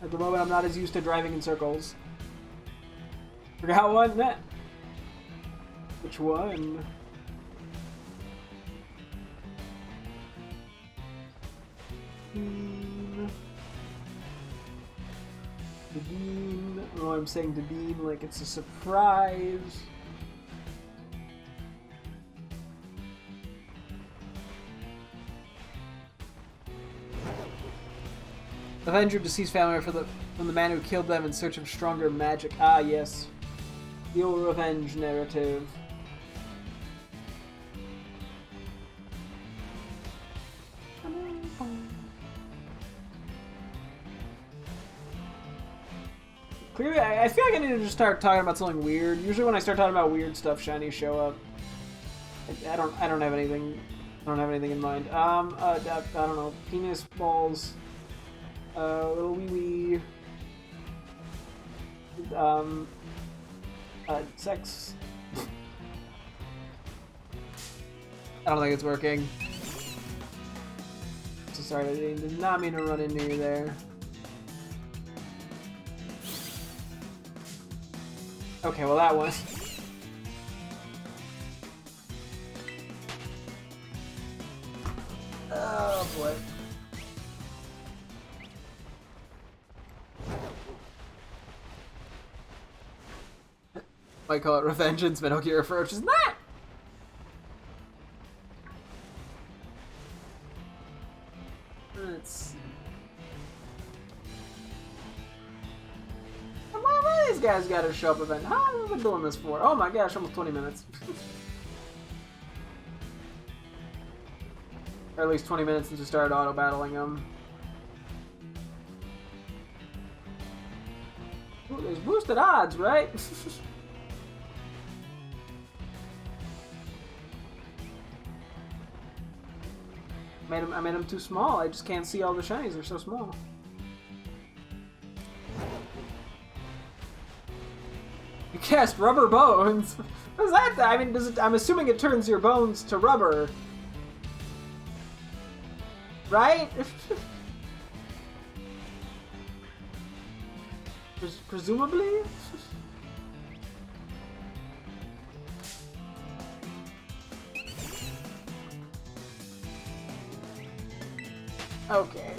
At the moment, I'm not as used to driving in circles. Forgot one? Which one? Dean. I don't know why I'm saying Dean like it's a surprise. Avenge your deceased family from the man who killed them in search of stronger magic. Ah, yes. The old revenge narrative. Clearly, I feel like I need to just start talking about something weird. Usually when I start talking about weird stuff, shinies show up. I don't have anything. I don't have anything in mind. I don't know. Penis balls. Little wee sex. I don't think it's working. So sorry, I did not mean to run into you there. Okay, well that one. Oh boy. Might call it Revengeance, Metal Gear Approach is not! Let's see. Why these guys gotta show up event? How have we been doing this for? Oh my gosh, almost 20 minutes. Or at least 20 minutes since we started auto-battling them. Ooh, there's boosted odds, right? I made them too small. I just can't see all the shinies. They're so small. You cast rubber bones. What is that? I mean, I'm assuming it turns your bones to rubber, right? Presumably. Okay.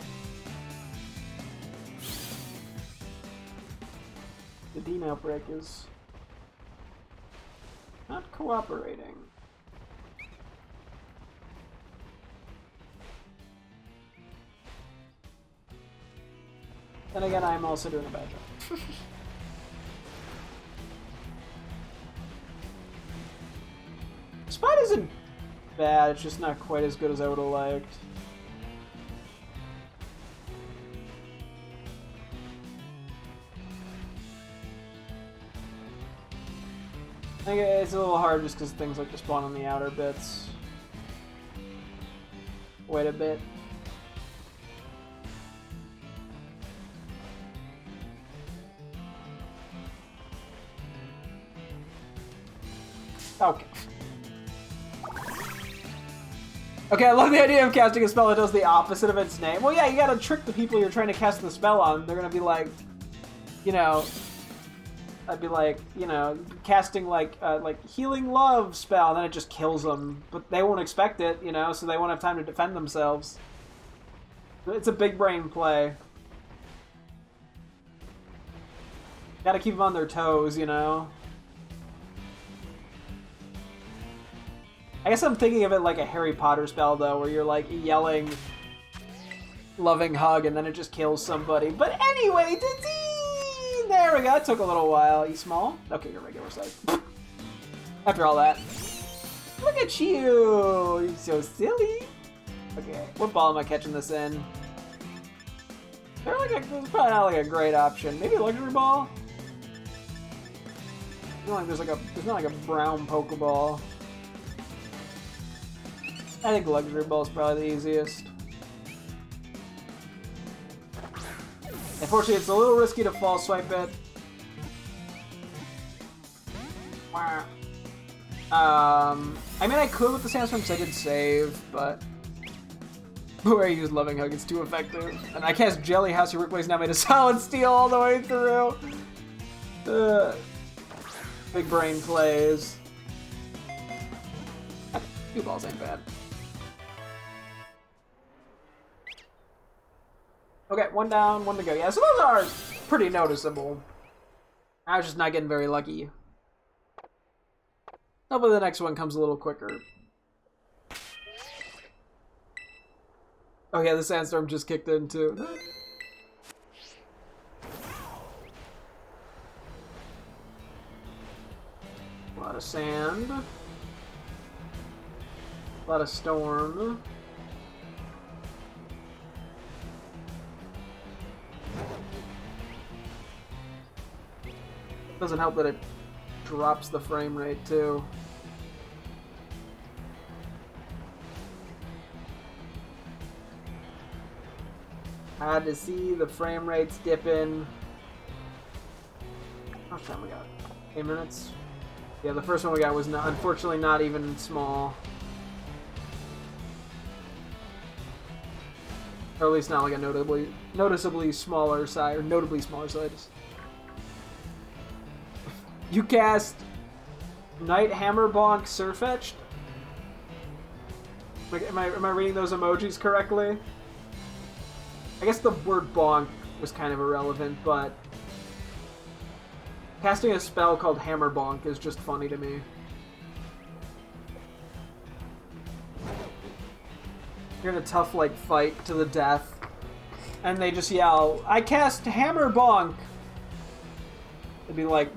The Dean Outbreak is not cooperating. Then again, I'm also doing a bad job. Spot isn't bad, it's just not quite as good as I would have liked. I think it's a little hard just because things like to spawn on the outer bits. Wait a bit. Okay. Okay, I love the idea of casting a spell that does the opposite of its name. Well, yeah, you gotta trick the people you're trying to cast the spell on. They're gonna be like, you know, I'd be like, you know, casting like healing love spell, and then it just kills them. But they won't expect it, you know, so they won't have time to defend themselves. It's a big brain play. Gotta keep them on their toes, you know. I guess I'm thinking of it like a Harry Potter spell, though, where you're like yelling loving hug and then it just kills somebody. But anyway, there we go. It took a little while. You small? Okay, you're regular size. After all that. Look at you! You're so silly. Okay, what ball am I catching this in? There's probably not like a great option. Maybe a luxury ball? I feel like there's not like a brown Pokeball. I think luxury ball is probably the easiest. Unfortunately, it's a little risky to fall swipe it. I mean, I could with the Sandstorm because I did save, but where I use Loving Hug, it's too effective. And I cast Jelly House, your Rickways now made a solid steel all the way through. Big brain plays. 2 balls ain't bad. Okay, 1 down, 1 to go. Yeah, so those are pretty noticeable. I was just not getting very lucky. Hopefully the next one comes a little quicker. Oh yeah, the Sandstorm just kicked in too. A lot of sand. A lot of storm. Doesn't help that it drops the frame rate too. Had to see the frame rates dipping. How much time we got? 8 minutes? Yeah, the first one we got was not, unfortunately not even small. Or at least not like a noticeably smaller size, or notably smaller size. You cast Night Hammer Bonk Surfetched? Like, am I reading those emojis correctly? I guess the word bonk was kind of irrelevant, but Casting a spell called Hammer Bonk is just funny to me. You're in a tough, like, fight to the death. And they just yell, I cast Hammer Bonk! It'd be, like,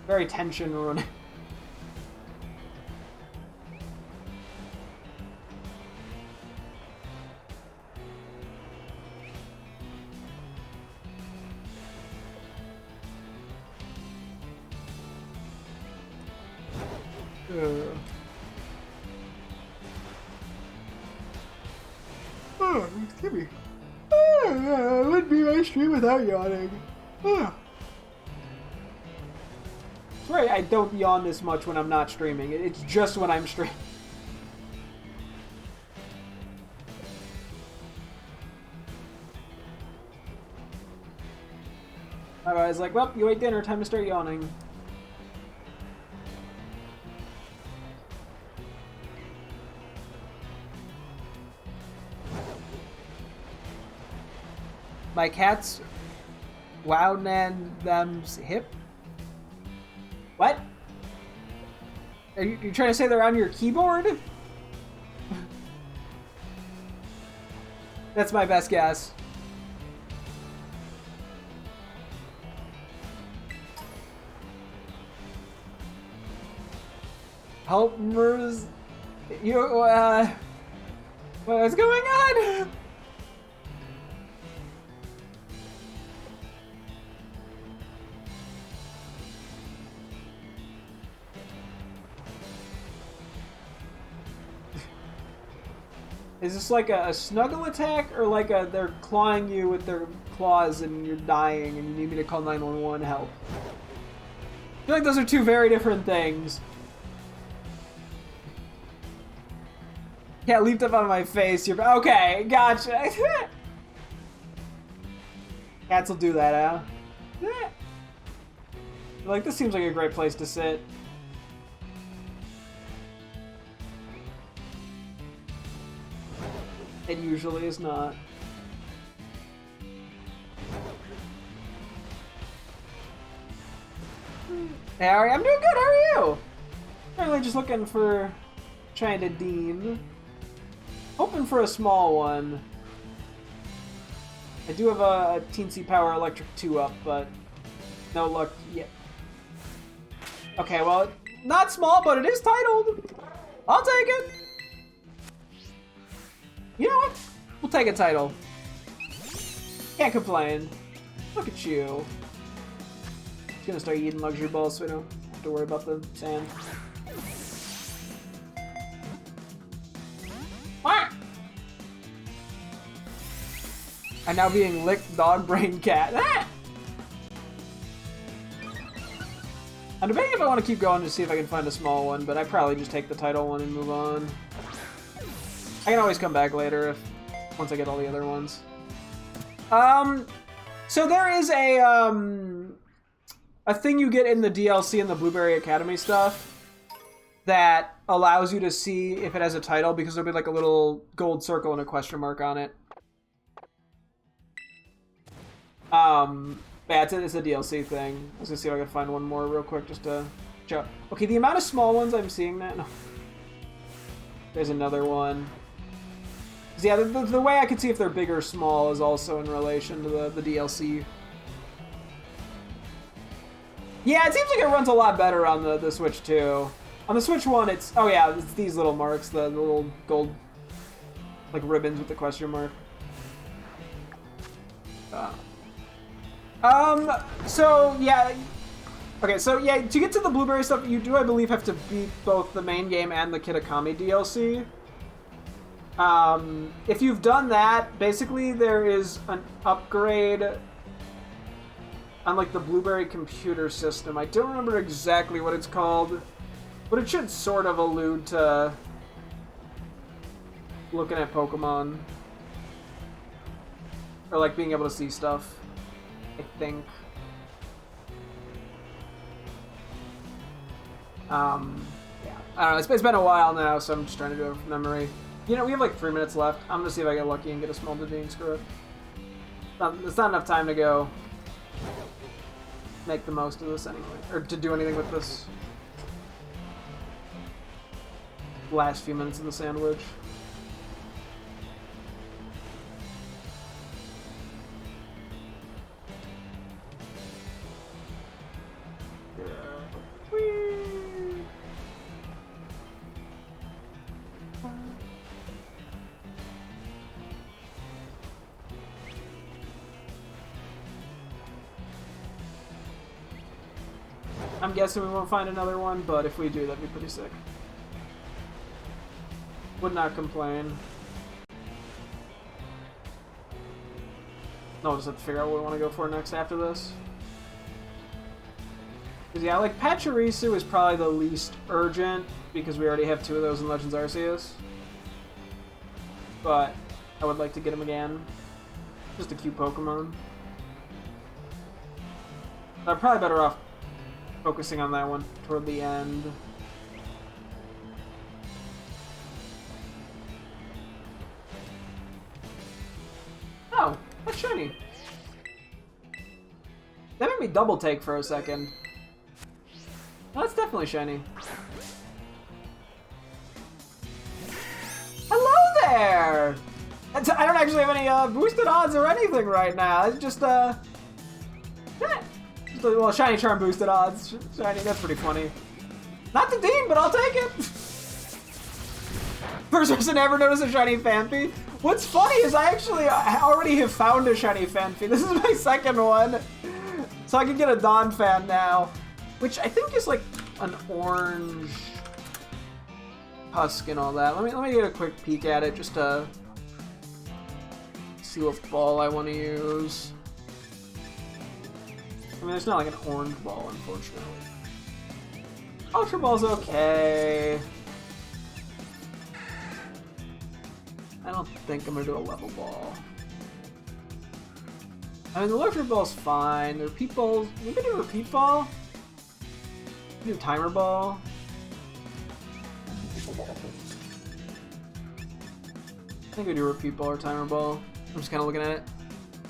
very tension ruining. Excuse me. Wouldn't be my stream without yawning. Right, I don't yawn this much when I'm not streaming. It's just when I'm streaming. My guy's like, well, you ate dinner, time to start yawning. My cat's wowed them's hip. What? Are you trying to say they're on your keyboard? That's my best guess. Helpers, what's going on? Is this like a snuggle attack, or like they're clawing you with their claws and you're dying and you need me to call 911 help? I feel like those are two very different things. Yeah, leaped up on my face. You're okay, gotcha. Cats will do that, huh? Like, this seems like a great place to sit. It usually is not. Hey, Ari, I'm doing good. How are you? Apparently just looking for China Dean. Hoping for a small one. I do have a Teensy Power Electric 2 up, but no luck yet. Okay, well, not small, but it is titled. I'll take it. You know what? We'll take a title. Can't complain. Look at you. Just gonna start eating luxury balls so we don't have to worry about the sand. Quack! I'm now being licked dog brain cat. Ah! I'm debating if I want to keep going to see if I can find a small one, but I probably just take the title one and move on. I can always come back later once I get all the other ones. So there is a thing you get in the DLC and the Blueberry Academy stuff that allows you to see if it has a title, because there'll be like a little gold circle and a question mark on it. Yeah, it's a DLC thing. I was gonna see if I can find one more real quick just to check. Okay, the amount of small ones I'm seeing that. No. There's another one. Yeah, the way I can see if they're big or small is also in relation to the DLC. Yeah, it seems like it runs a lot better on the Switch too. On the Switch 1, it's... Oh yeah, it's these little marks, the little gold, like, ribbons with the question mark. So, yeah... Okay, so, yeah, to get to the Blueberry stuff, you do, I believe, have to beat both the main game and the Kitakami DLC. If you've done that, basically there is an upgrade on, like, the Blueberry computer system. I don't remember exactly what it's called, but it should sort of allude to looking at Pokemon. Or, like, being able to see stuff, I think. Yeah. I don't know, it's been a while now, so I'm just trying to do it from memory. You know, we have like 3 minutes left. I'm gonna see if I get lucky and get a small Dedenne. Screw it. It's not enough time to go make the most of this anyway, or to do anything with this last few minutes of the sandwich. I'm guessing we won't find another one, but if we do, that'd be pretty sick. Would not complain. No, we'll just have to figure out what we want to go for next after this. Because yeah, like Pachirisu is probably the least urgent, because we already have 2 of those in Legends Arceus. But I would like to get him again. Just a cute Pokemon. But I'm probably better off focusing on that one toward the end. Oh, that's shiny. That made me double take for a second. Oh, that's definitely shiny. Hello there! I don't actually have any boosted odds or anything right now. It's just well, shiny charm boosted odds. Shiny, that's pretty funny. Not the Dean, but I'll take it. First person to ever notice a shiny Phanpy. What's funny is I already have found a shiny Phanpy. This is my second one. So I can get a Dawn fan now. Which I think is like an orange husk and all that. Let me get a quick peek at it just to see what ball I want to use. I mean, there's not like an orange ball, unfortunately. Ultra Ball's okay. I don't think I'm gonna do a level ball. I mean, the Ultra Ball's fine. The Repeat Balls, we could do a Repeat Ball. We could do Timer Ball. I think we do a Repeat Ball or Timer Ball. I'm just kind of looking at it.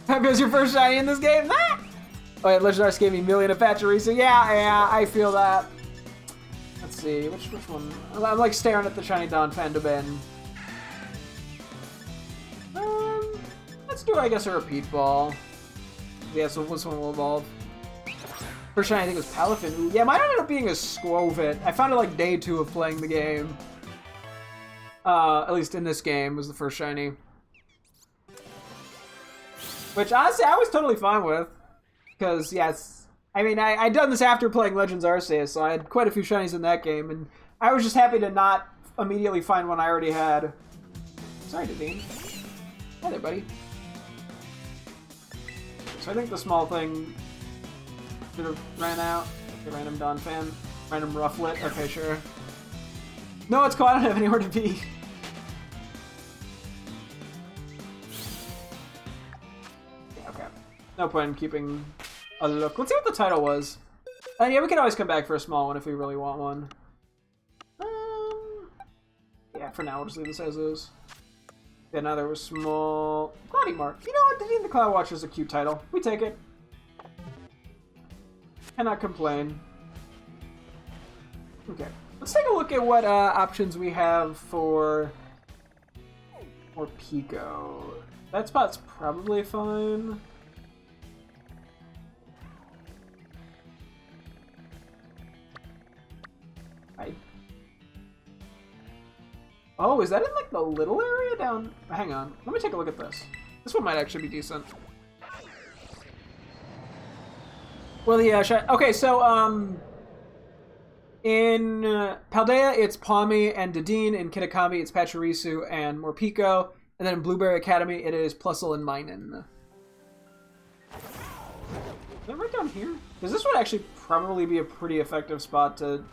Because your first shiny in this game? Ah! Oh yeah, Legend Arceus gave me a million of Pachirisu. Yeah, I feel that. Let's see, which one? I'm like staring at the shiny Dawn fan to Ben. Let's do, I guess, a Repeat Ball. Yeah, so this one will evolve. First shiny I think was Palafin. Ooh, yeah, mine ended up being a Squovit. I found it like day 2 of playing the game. At least in this game was the first shiny. Which honestly I was totally fine with. Because, yes, I mean, I'd done this after playing Legends Arceus, so I had quite a few shinies in that game, and I was just happy to not immediately find one I already had. Sorry, Devine. Hi there, buddy. So I think the small thing should have ran out. Okay, random Dawn fan. Random Rufflet. Okay, sure. No, it's cool. I don't have anywhere to be. Okay. No point in keeping a look. Let's see what the title was. Yeah, we can always come back for a small one if we really want one. Yeah, for now we'll just leave this as is. Yeah, now there was small Cloudy Mark. You know what? Devine the Cloud Watcher is a cute title. We take it. Cannot complain. Okay, let's take a look at what options we have for Pico. That spot's probably fine. Oh, is that in like the little area down? Hang on, let me take a look at this. This one might actually be decent. Well, yeah, okay, so in Paldea it's Palmy and Dedenne. In Kitakami it's Pachirisu and Morpeko. And then in Blueberry Academy it is Plusle and Minun. Is that right down here? Because this would actually probably be a pretty effective spot to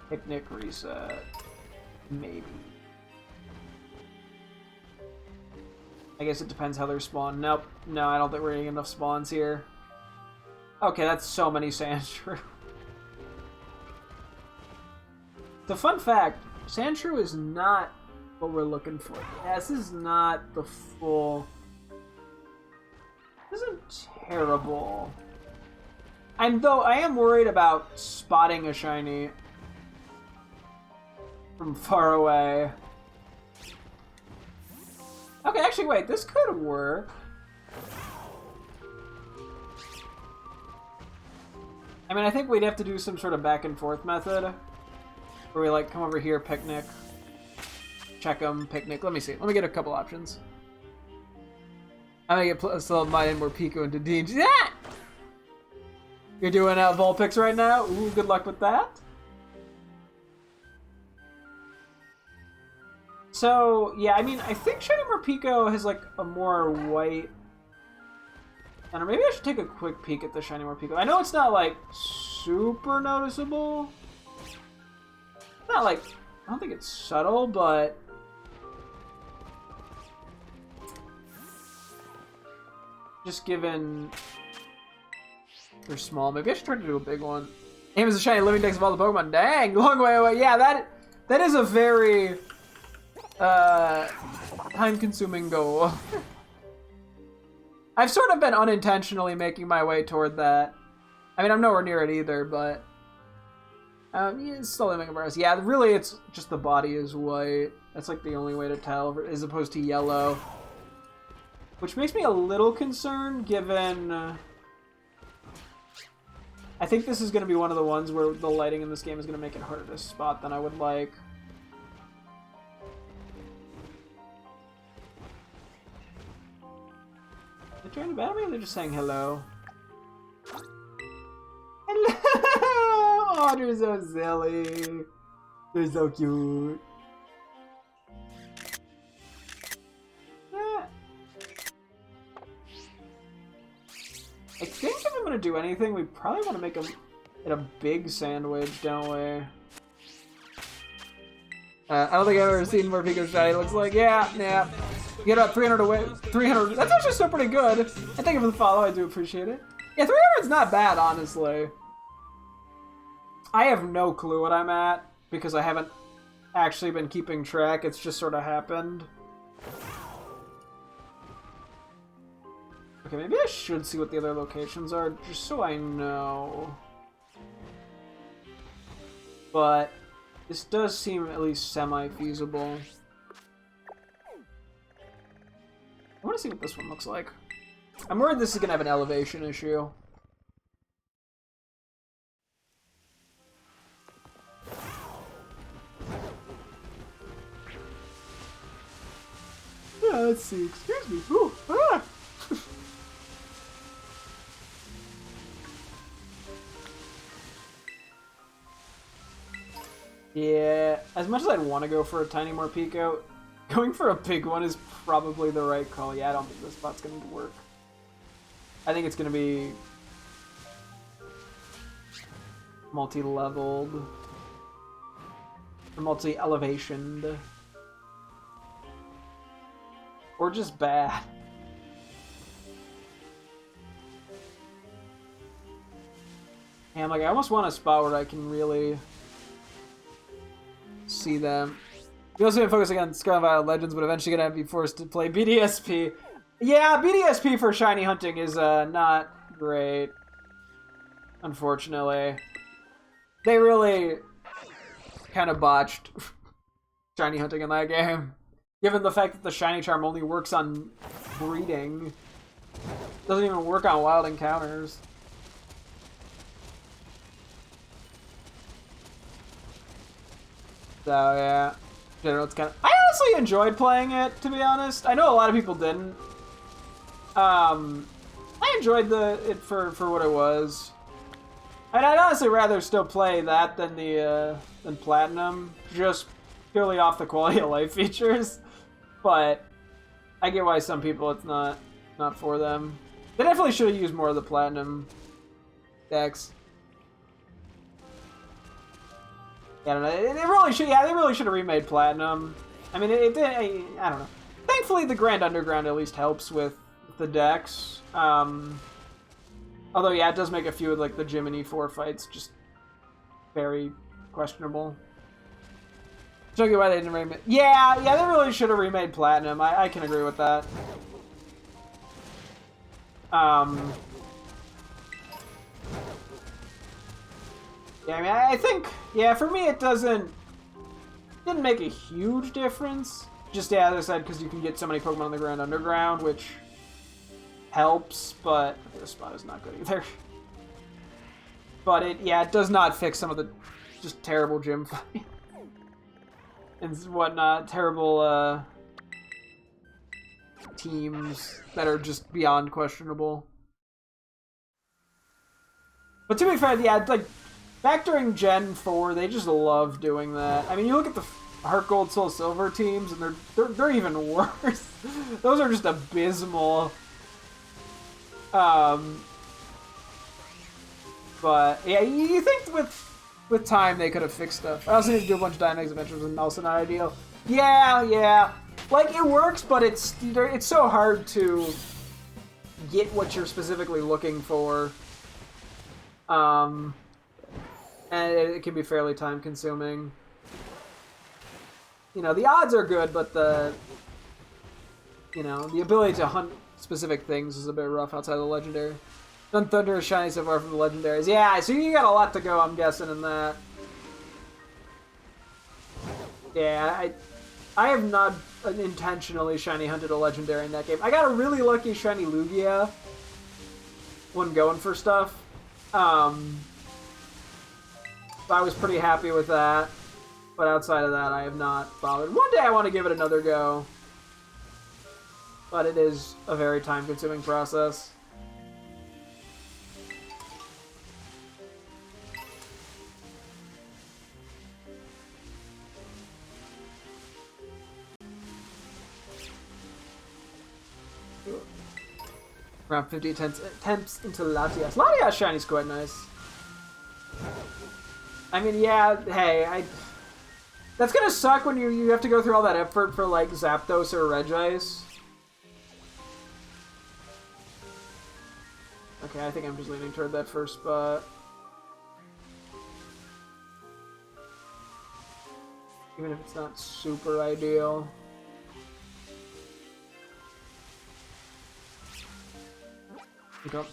Picnic Reset. Maybe. I guess it depends how they're spawned. Nope. No, I don't think we're getting enough spawns here. Okay, that's so many Sandshrew. The fun fact, Sandshrew is not what we're looking for. Yeah, this is not the full... This isn't terrible. I am worried about spotting a shiny from far away. Okay, actually, wait, this could work. I mean, I think we'd have to do some sort of back and forth method. Where we, like, come over here, picnic. Check them, picnic. Let me see. Let me get a couple options. I'm gonna get still mine in more Pico into Dean. Yeah! You're doing Vulpix right now? Ooh, good luck with that. So, yeah, I mean, I think Shiny Morpeko has, like, a more white... And maybe I should take a quick peek at the Shiny Morpeko. I know it's not, like, super noticeable. Not, like, I don't think it's subtle, but... Just given... They're small. Maybe I should try to do a big one. Aim is a shiny living dex of all the Pokemon. Dang, long way away. Yeah, that is a very... time-consuming goal. I've sort of been unintentionally making my way toward that. I mean, I'm nowhere near it either, but... yeah, it's slowly making progress. Yeah, really, it's just the body is white. That's, like, the only way to tell, as opposed to yellow. Which makes me a little concerned, given... I think this is going to be one of the ones where the lighting in this game is going to make it harder to spot than I would like. They're trying to battle me, or they're just saying hello? Hello! Oh, they're so silly. They're so cute. I think if I'm going to do anything, we probably want to make it a big sandwich, don't we? I don't think I've ever seen Morpeko shiny. Looks like, yeah. Get about 300 away. 300. That's actually still pretty good. And thank you for the follow. I do appreciate it. Yeah, 300's not bad, honestly. I have no clue what I'm at because I haven't actually been keeping track. It's just sort of happened. Okay, maybe I should see what the other locations are, just so I know. But this does seem at least semi-feasible. I want to see what this one looks like. I'm worried this is going to have an elevation issue. Yeah, let's see. Excuse me. Ooh, ah! Yeah, as much as I'd want to go for a tiny Morpeko, going for a big one is probably the right call. Yeah, I don't think this spot's going to work. I think it's going to be multi-leveled, or multi-elevationed, or just bad. And like, I almost want a spot where I can really see them. You also been focusing on Scarlet and Violet Legends, but eventually gonna be forced to play BDSP. Yeah, BDSP for shiny hunting is not great. Unfortunately. They really kind of botched shiny hunting in that game. Given the fact that the shiny charm only works on breeding. Doesn't even work on wild encounters. So yeah, general, it's kind of. I honestly enjoyed playing it, to be honest. I know a lot of people didn't. I enjoyed it for what it was, and I'd honestly rather still play that than than Platinum, just purely off the quality of life features. But I get why some people it's not for them. They definitely should have used more of the Platinum decks. Yeah, I don't know. They really should. Yeah, they really should have remade Platinum. I mean, it did. I don't know. Thankfully, the Grand Underground at least helps with the decks. Although, yeah, it does make a few of like the Jiminy 4 fights just very questionable. Don't get why they didn't remake. Yeah, they really should have remade Platinum. I can agree with that. Yeah, I mean, I think, yeah, for me it didn't make a huge difference. Just, yeah, as I said, because you can get so many Pokemon on the ground underground, which helps, but this spot is not good either. But it does not fix some of the just terrible gym fight and whatnot, terrible teams that are just beyond questionable. But to be fair, yeah, like back during Gen 4, they just love doing that. I mean, you look at the Heart Gold, Soul Silver teams, and they're even worse. Those are just abysmal. But yeah, you think with time they could have fixed stuff. I also need to do a bunch of Dynamax Adventures, and also not ideal. Yeah. Like it works, but it's so hard to get what you're specifically looking for. And it can be fairly time consuming. You know, the odds are good, but the ability to hunt specific things is a bit rough outside of the legendary. Done Thunder is shiny so far from the legendaries. Yeah, so you got a lot to go, I'm guessing, in that. Yeah, I have not intentionally shiny hunted a legendary in that game. I got a really lucky shiny Lugia when going for stuff. I was pretty happy with that. But outside of that, I have not bothered. One day I want to give it another go. But it is a very time-consuming process. Around 50 attempts into Latias. Latias shiny's quite nice. I mean, yeah, hey, that's gonna suck when you have to go through all that effort for, like, Zapdos or Regice. Okay, I think I'm just leaning toward that first spot. Even if it's not super ideal. Okay.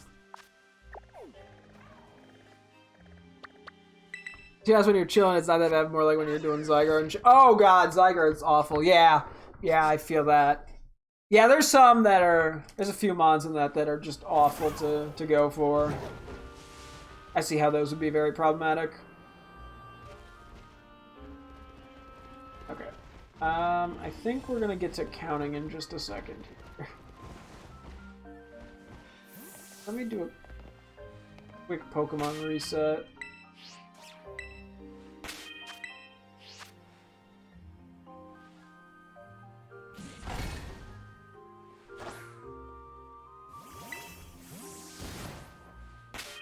See, that's when you're chilling, it's not that bad, more like when you're doing Zygarde and oh god, Zygarde's awful. Yeah, I feel that. Yeah, there's a few mons in that are just awful to go for. I see how those would be very problematic. Okay. I think we're gonna get to counting in just a second here. Let me do a quick Pokemon reset.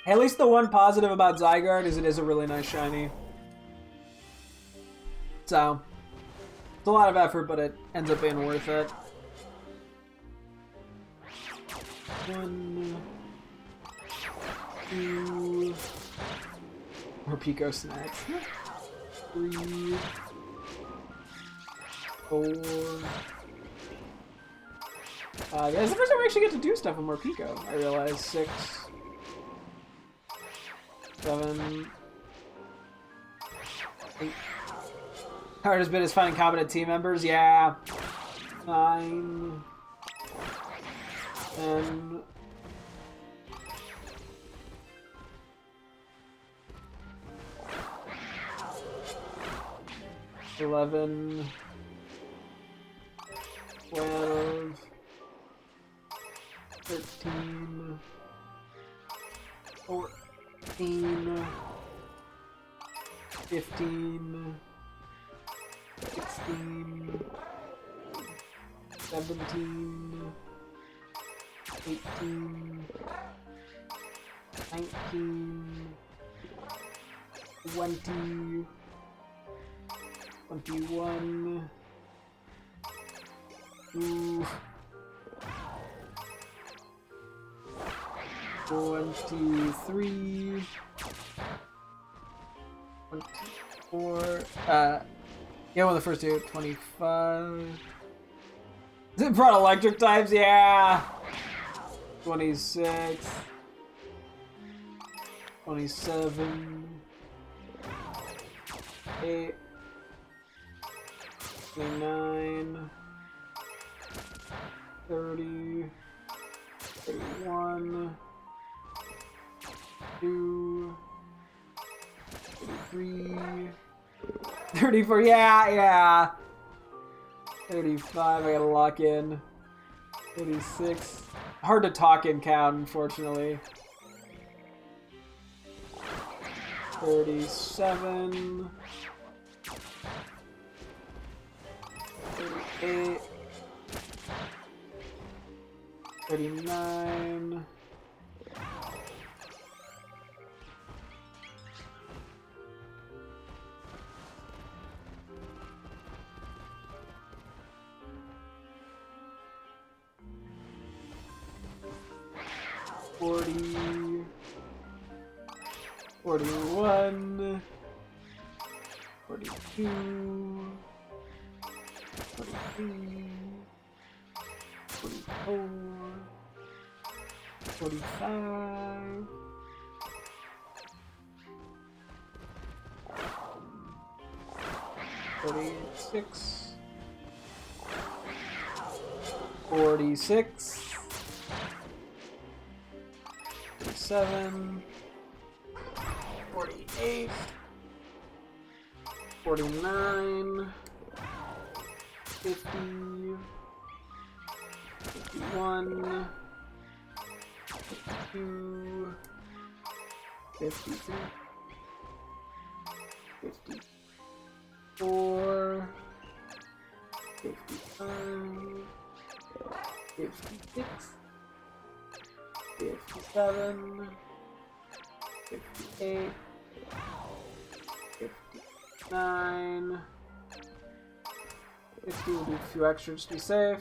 At least the one positive about Zygarde is it is a really nice shiny. So, it's a lot of effort, but it ends up being worth it. 1, 2, more Pico snacks. 3, 4, 5. Yeah, it's the first time we actually get to do stuff with more Pico. I realize 6. 7, 8. Hardest bit is finding competent team members. Yeah. 9, 10, 11, 12, 13, 14. 15, 16, 17, 18, 19, 20, 21, 22, 23, 24, yeah, one of the first two, 25. Is it brought electric types? Yeah. 26, 27, 28, 29, 30, 31, 2, 33, 34, yeah. 35, I gotta lock in. 36. Hard to talk in count, unfortunately. 37. 38. 39. 40, 41, 42, 43, 44, 45, 46, 46, 47, 48, 49, 50, 51, 52, 53, 54, 55, 56, 57, 58, 59, 50, we'll do a few extras to be safe,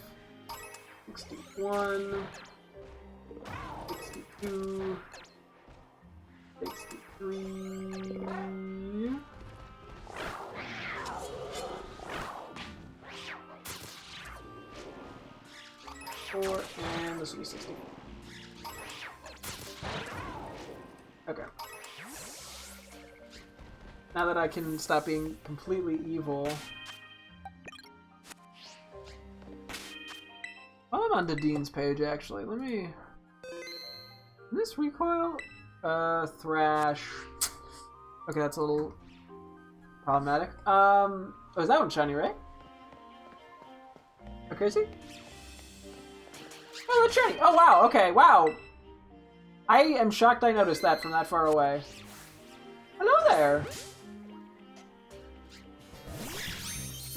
61, 62, 63, 4, and this will be 60. Okay. Now that I can stop being completely evil. While I'm on Dean's page, actually, let me... This recoil? Thrash. Okay, that's a little problematic. Oh, is that one shiny, right? Okay, is he? Oh, that's shiny! Oh, wow, okay, wow! I am shocked I noticed that from that far away. Hello there!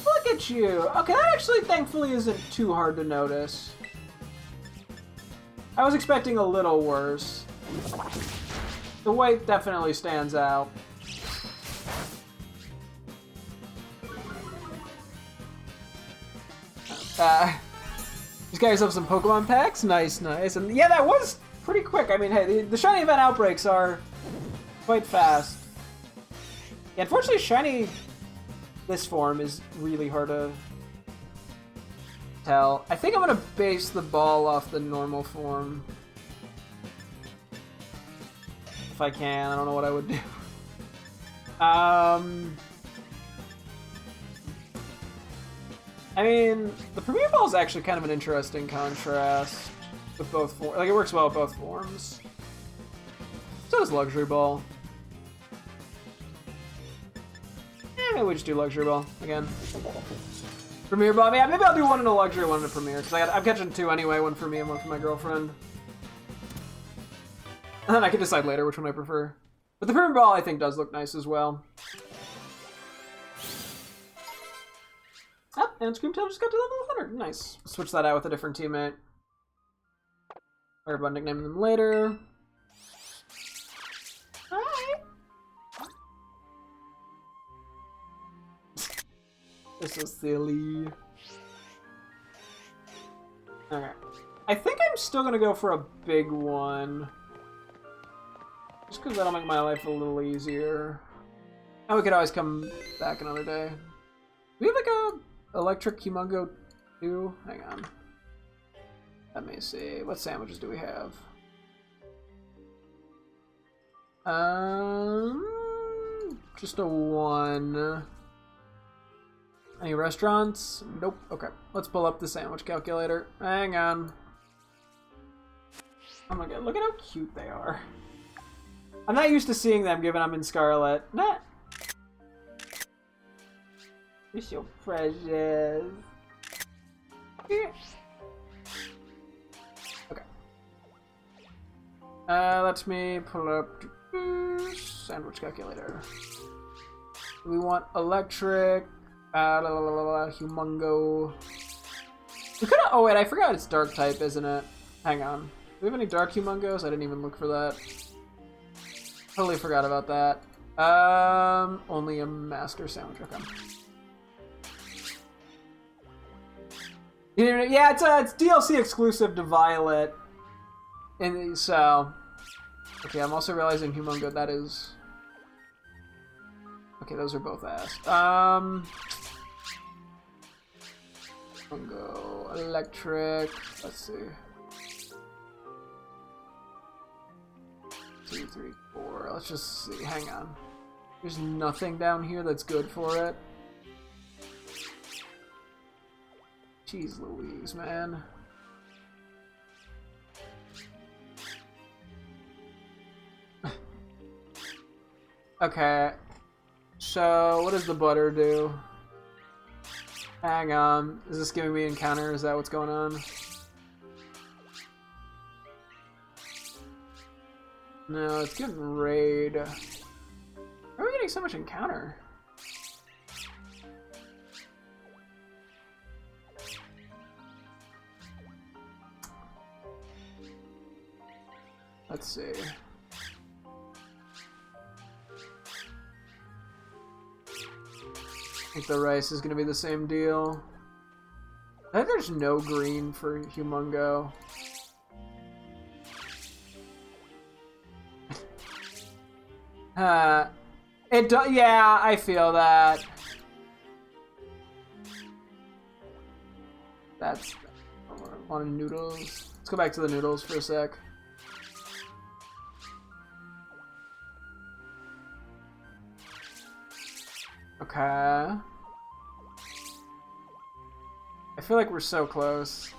Look at you! Okay, that actually thankfully isn't too hard to notice. I was expecting a little worse. The white definitely stands out. Just got yourself some Pokemon packs? Nice, nice. And yeah, that was pretty quick. I mean, hey, the shiny event outbreaks are quite fast. Yeah, unfortunately, shiny this form is really hard to tell. I think I'm gonna base the ball off the normal form. If I can, I don't know what I would do. I mean, the Premier Ball is actually kind of an interesting contrast with both forms. Like, it works well with both forms. So does Luxury Ball. Maybe we just do Luxury Ball again. Premier Ball. Yeah, maybe I'll do one in a Luxury, one in a Premier. Because I'm catching two anyway, one for me and one for my girlfriend. And then I can decide later which one I prefer. But the Premier Ball, I think, does look nice as well. Oh, and Screamtail just got to level 100. Nice. Switch that out with a different teammate. Worry about nicknaming them later. Hi. This is silly. Okay. I think I'm still gonna go for a big one. Just because that'll make my life a little easier. And we could always come back another day. Do we have like a Electric Humongo 2? Hang on. Let me see. What sandwiches do we have? Just a 1. Any restaurants? Nope. Okay. Let's pull up the sandwich calculator. Hang on. Oh my god, look at how cute they are. I'm not used to seeing them given I'm in Scarlet. Nah. You're so precious. Okay. Let me pull up sandwich calculator. We want electric. Humongo. We could have. Oh wait, I forgot it's dark type, isn't it? Hang on. Do we have any dark humongos? I didn't even look for that. Totally forgot about that. Only a master sandwich. Okay. Yeah, it's DLC exclusive to Violet, and so. Okay, I'm also realizing Humongo. That is. Okay, those are both ass. Humongo, electric. Let's see. 2, 3, 4. Let's just see. Hang on. There's nothing down here that's good for it. Jeez Louise, man. Okay. So, what does the butter do? Hang on. Is this giving me encounter? Is that what's going on? No, it's getting raid. Why are we getting so much encounter? Let's see. I think the rice is going to be the same deal. I think there's no green for Humongo. Yeah, I feel that. That's a lot of noodles. Let's go back to the noodles for a sec. Okay. I feel like we're so close.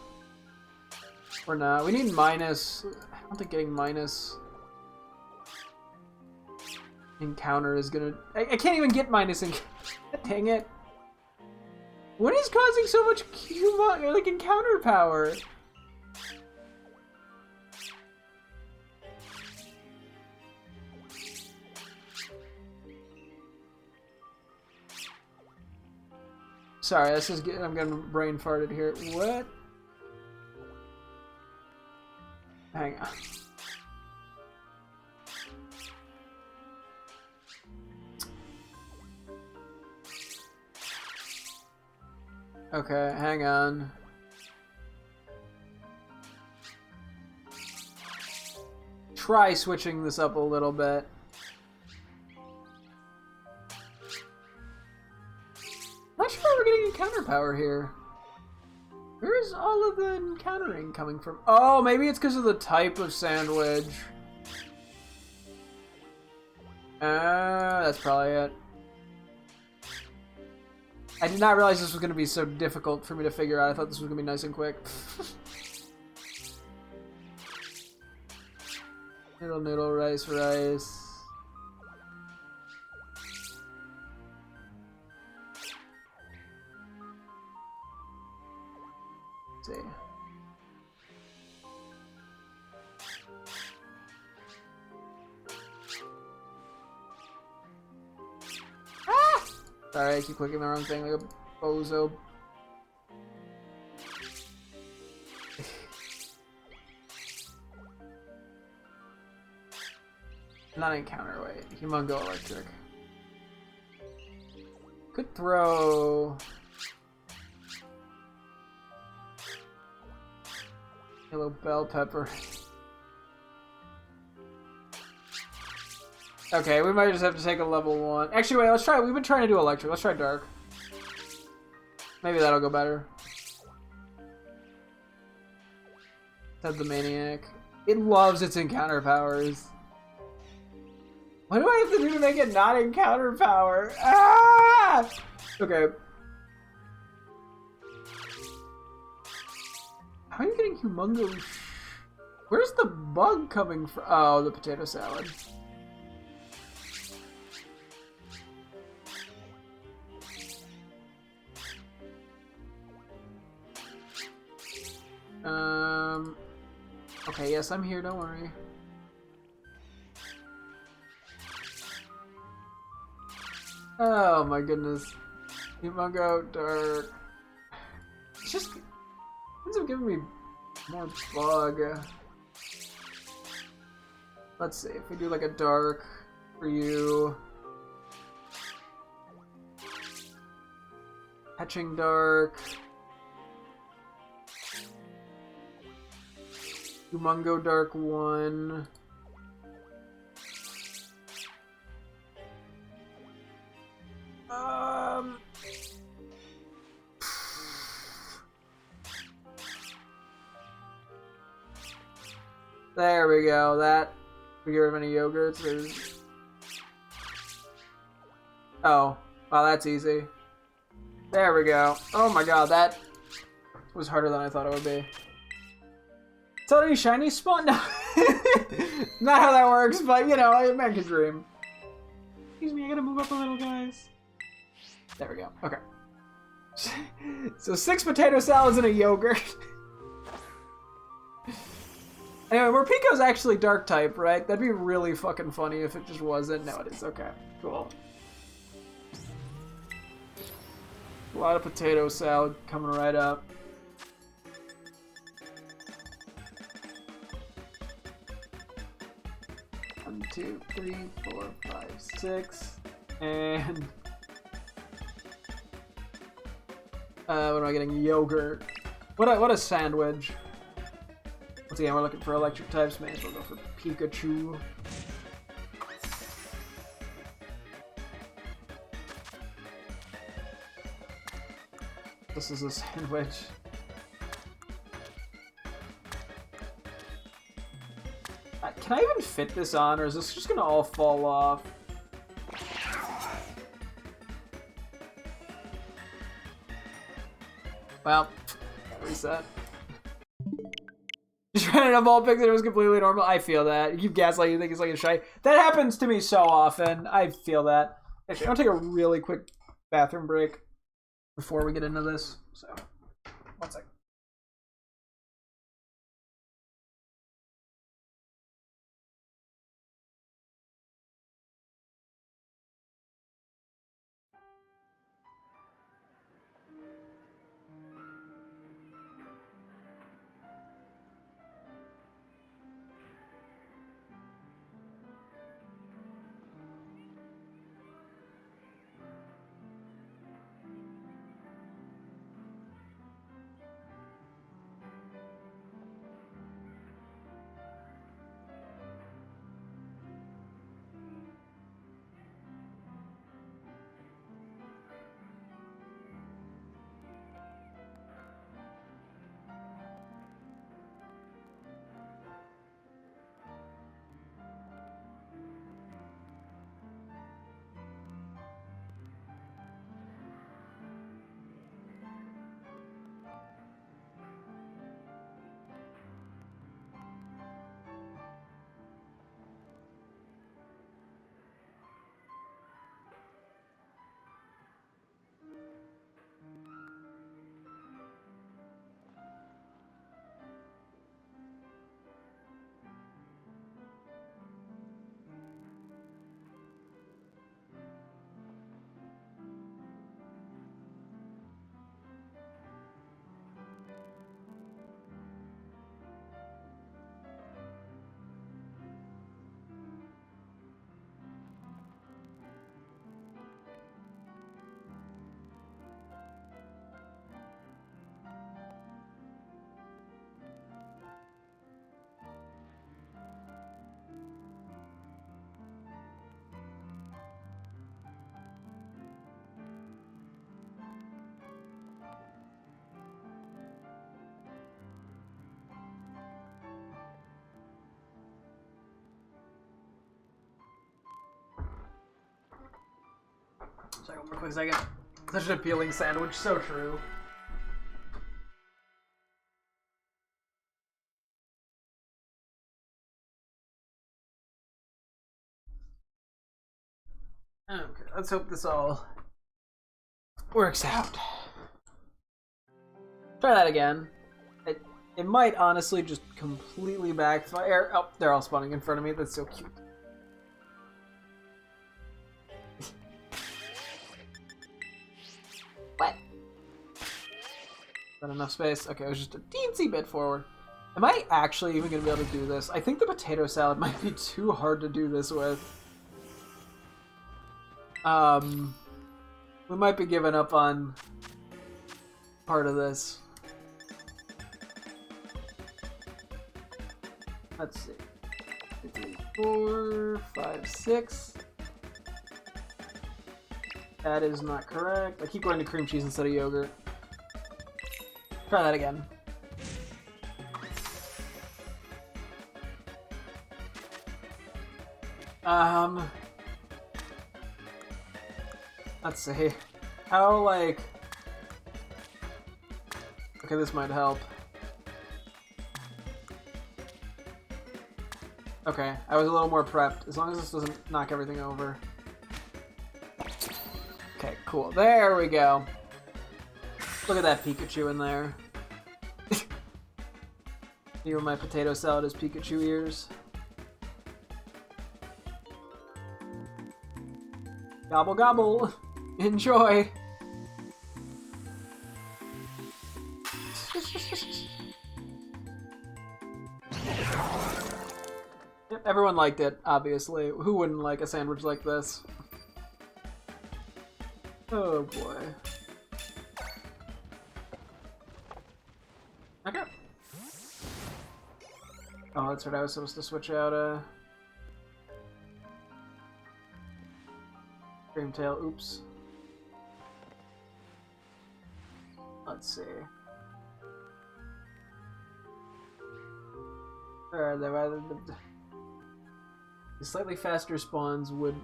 We're not. We need minus. I don't think getting minus encounter is gonna. I can't even get minus encounter. Dang it. What is causing so much encounter power? Sorry, this is getting, I'm getting brain farted here. What? Hang on. Okay, hang on. Try switching this up a little bit. Not sure why we're getting encounter power here. Where's all of the encountering coming from? Oh, maybe it's because of the type of sandwich. That's probably it. I did not realize this was going to be so difficult for me to figure out. I thought this was going to be nice and quick. Noodle, noodle, rice, rice. Let's see. Ah! Sorry, I keep clicking the wrong thing like a bozo. Not encounter, wait. Humongo electric. Could throw. Yellow bell pepper. Okay, we might just have to take a level 1. Actually, wait, let's try. We've been trying to do electric. Let's try dark. Maybe that'll go better. That's the maniac. It loves its encounter powers. What do I have to do to make it not encounter power? Ah! Okay. How are you getting humongo? Where's the bug coming from? Oh, the potato salad. Okay, yes, I'm here, don't worry. Oh my goodness. Humongo, dark. It's just ends up giving me more bug. Let's see, if we do like a dark for you. Hatching dark. Humongo dark 1. There we go. That we get rid of any yogurts. There's... Oh, wow, that's easy. There we go. Oh my god, that was harder than I thought it would be. Is that any shiny spawn? No. Not how that works, but you know, a man can dream. Excuse me, I gotta move up a little, guys. There we go. Okay. So 6 potato salads and a yogurt. Anyway, Morpico's actually dark type, right? That'd be really fucking funny if it just wasn't. No, it is. Okay, cool. A lot of potato salad coming right up. One, 2, 3, 4, 5, 6, and what am I getting? Yogurt. What a sandwich. Once again, we're looking for electric types. May as well go for Pikachu. This is a sandwich. Can I even fit this on, or is this just gonna all fall off? Well, reset. Just ran it up all pics and it was completely normal. I feel that. You keep gaslighting, you think it's like a shy. That happens to me so often. I feel that. Actually, I'm gonna take a really quick bathroom break before we get into this. So, one second. one more quick second. Such an appealing sandwich, so true. Okay, let's hope this all works out. Try that again. It might honestly just completely backfire. Oh, they're all spawning in front of me. That's so cute. What? Not enough space? Okay, it was just a teensy bit forward. Am I actually even going to be able to do this? I think the potato salad might be too hard to do this with. We might be giving up on part of this. Let's see. 3, 4, 5, 6. That is not correct. I keep going to cream cheese instead of yogurt. Try that again. Let's see. How, like... Okay, this might help. Okay, I was a little more prepped. As long as this doesn't knock everything over. Okay, cool. There we go. Look at that Pikachu in there. Even my potato salad is Pikachu ears. Gobble gobble! Enjoy! Yep, everyone liked it, obviously. Who wouldn't like a sandwich like this? Oh boy. Okay. Oh, that's right, I was supposed to switch out, Dreamtail, oops. Let's see. The slightly faster spawns would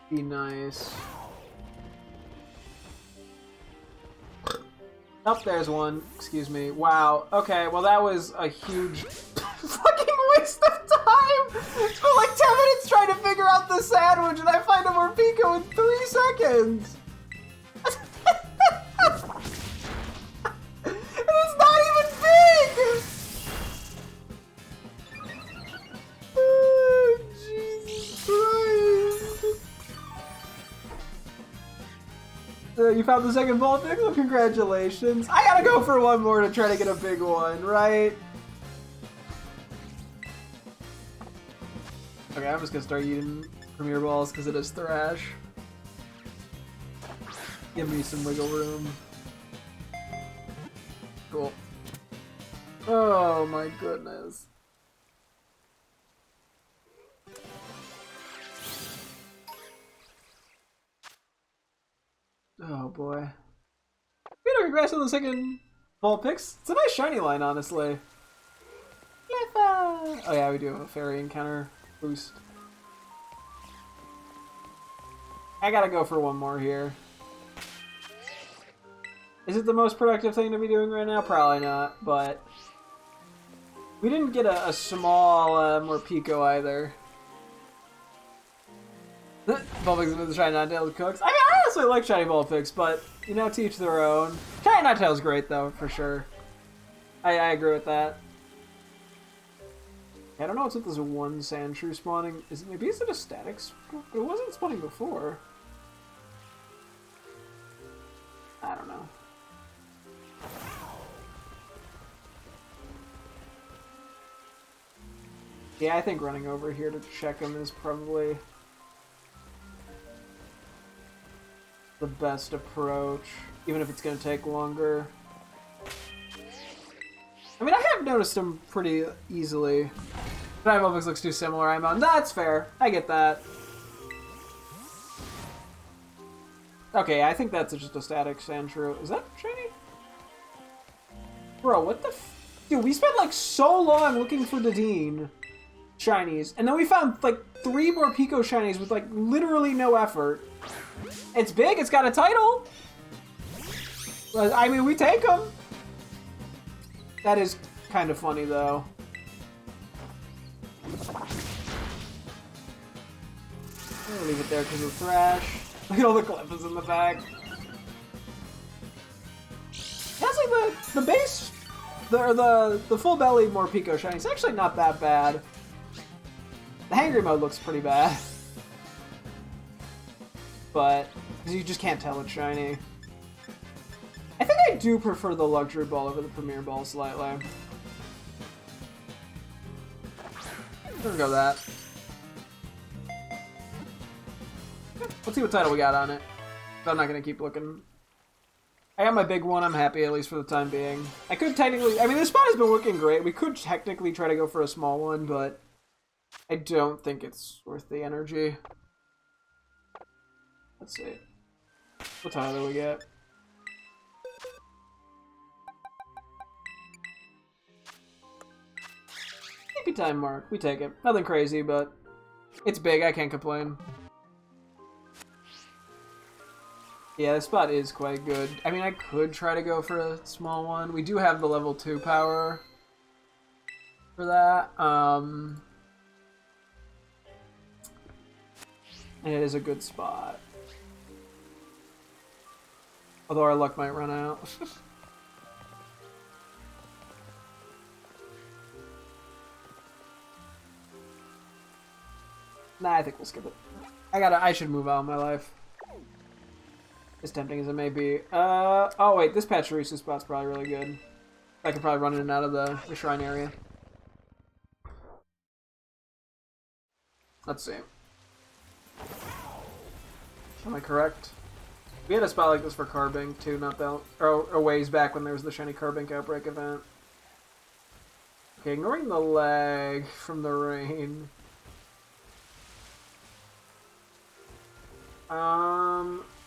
be nice. Oh, there's one. Excuse me. Wow. Okay, well that was a huge fucking waste of time! Spent like 10 minutes trying to figure out the sandwich and I find a Morpeko in 3 seconds! And it's not even big! Oh, Jesus Christ. You found the second ball pick? Well, congratulations. I gotta go for one more to try to get a big one, right? Okay, I'm just gonna start eating Premier Balls because it is Thrash. Give me some wiggle room. Cool. Oh my goodness. Oh boy. Congrats on the second ball picks. It's a nice shiny line, honestly. Oh yeah, we do have a fairy encounter boost. I gotta go for one more here. Is it the most productive thing to be doing right now? Probably not, but... We didn't get a small Morpeko either. Vulpix is trying not to cooks. I mean, I honestly like shiny Vulpix, but, you know, to each their own. Shiny Ninetale's great, though, for sure. I agree with that. I don't know what's with this one Sandshrew spawning. Maybe is it a static spawn? But it wasn't spawning before. I don't know. Yeah, I think running over here to check him is probably the best approach, even if it's going to take longer. I mean, I have noticed him pretty easily. But Vulpix looks too similar. I'm on. That's fair. I get that. Okay, I think that's just a static Sandshrew. Is that shiny? Bro, what the f... Dude, we spent like so long looking for Dedenne shinies, and then we found like 3 more Pico shinies with like literally no effort. It's big, it's got a title! I mean, we take them! That is kind of funny, though. I'm gonna leave it there because of Thrash. Look at all the Clefas in the back. That's like the base, the full belly Morpeko shiny. It's actually not that bad. The hangry mode looks pretty bad, but you just can't tell it's shiny. I think I do prefer the luxury ball over the premier ball slightly. We're gonna go with that. Let's see what title we got on it. I'm not gonna keep looking. I got my big one. I'm happy, at least for the time being. I could technically... I mean, this spot has been working great. We could technically try to go for a small one, but I don't think it's worth the energy. Let's see. What title do we get? Maybe time mark. We take it. Nothing crazy, but it's big. I can't complain. Yeah, this spot is quite good. I mean, I could try to go for a small one. We do have the level 2 power for that. And it is a good spot. Although our luck might run out. Nah, I think we'll skip it. I should move on in my life. As tempting as it may be. Oh wait, this Pachirisu spot's probably really good. I could probably run in and out of the shrine area. Let's see. Am I correct? We had a spot like this for Carbink too, not that... or a ways back when there was the shiny Carbink Outbreak event. Okay, ignoring the lag from the rain.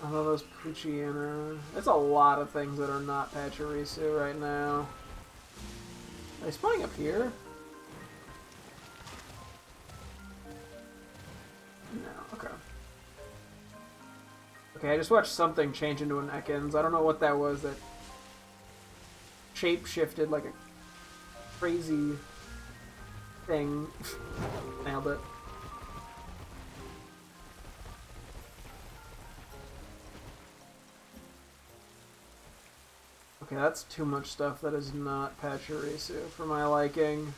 Although those Poochyena... There's a lot of things that are not Pachirisu right now. Are they spawning up here? No, okay. Okay, I just watched something change into an Ekans. I don't know what that was that shape-shifted like a crazy thing. Nailed it. Okay, that's too much stuff that is not Pachirisu for my liking.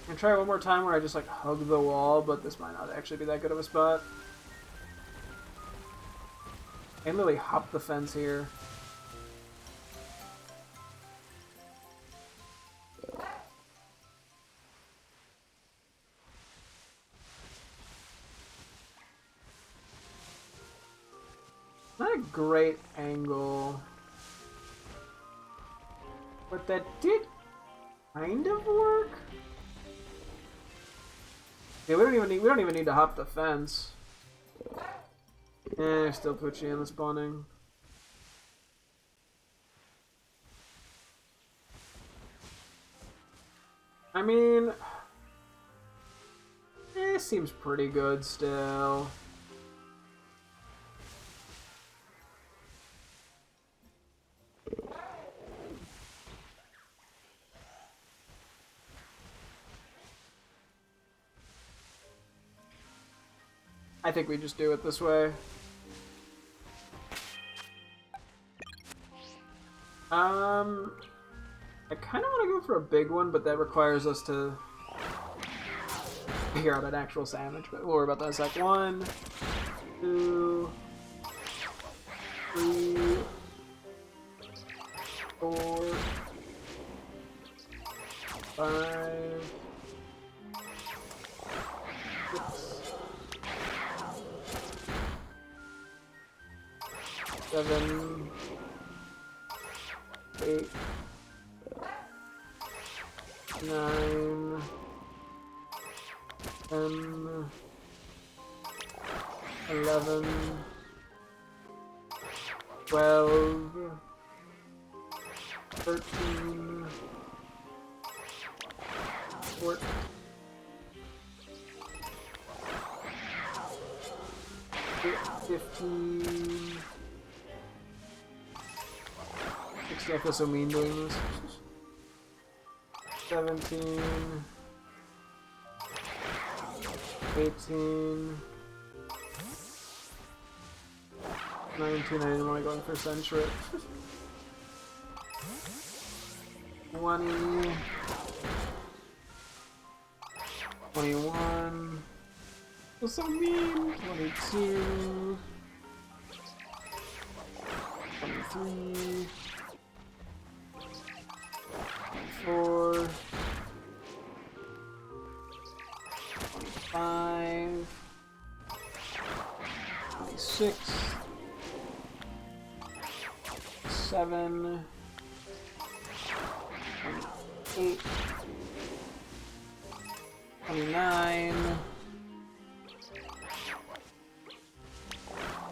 I'm gonna try one more time where I just like hug the wall, but this might not actually be that good of a spot. I can literally hop the fence here. Not a great angle, but that did kind of work. Yeah, we don't even need to hop the fence. Eh, still Poochyena spawning. I mean, it seems pretty good still. I think we just do it this way. I kind of want to go for a big one, but that requires us to figure out an actual sandwich, but we'll worry about that in a sec. 1, 2, 3, 4, 5, 6, 7, 8, 9, 10, 11, 12, 13, 14, 15... 16, I feel so mean doing this. 17... 18... 19, I didn't want to go in for Centric. 20... 21... That's so mean! 22... 23... 24... 25... 26... 7... 28... 29...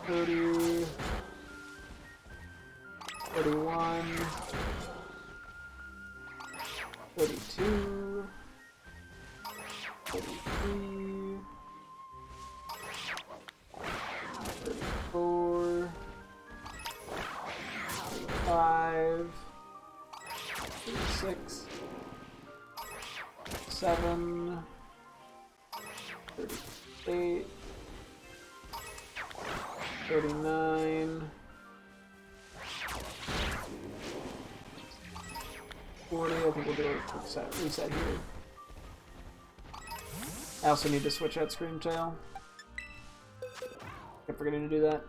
30... 31... 32... 33... 34... 35... 36... 7... 38... 39... 40, I think we'll do a quick reset here. I also need to switch out Screamtail. Kept forgetting to do that.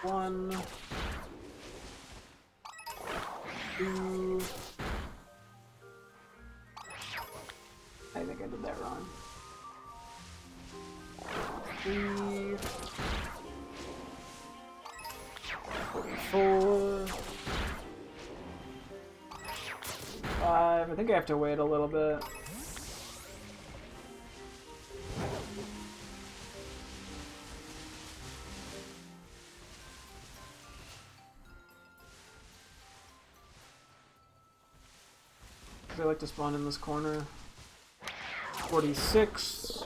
One, two. I think I did that wrong. 3, 44, 5. I think I have to wait a little bit. I like to spawn in this corner. 46,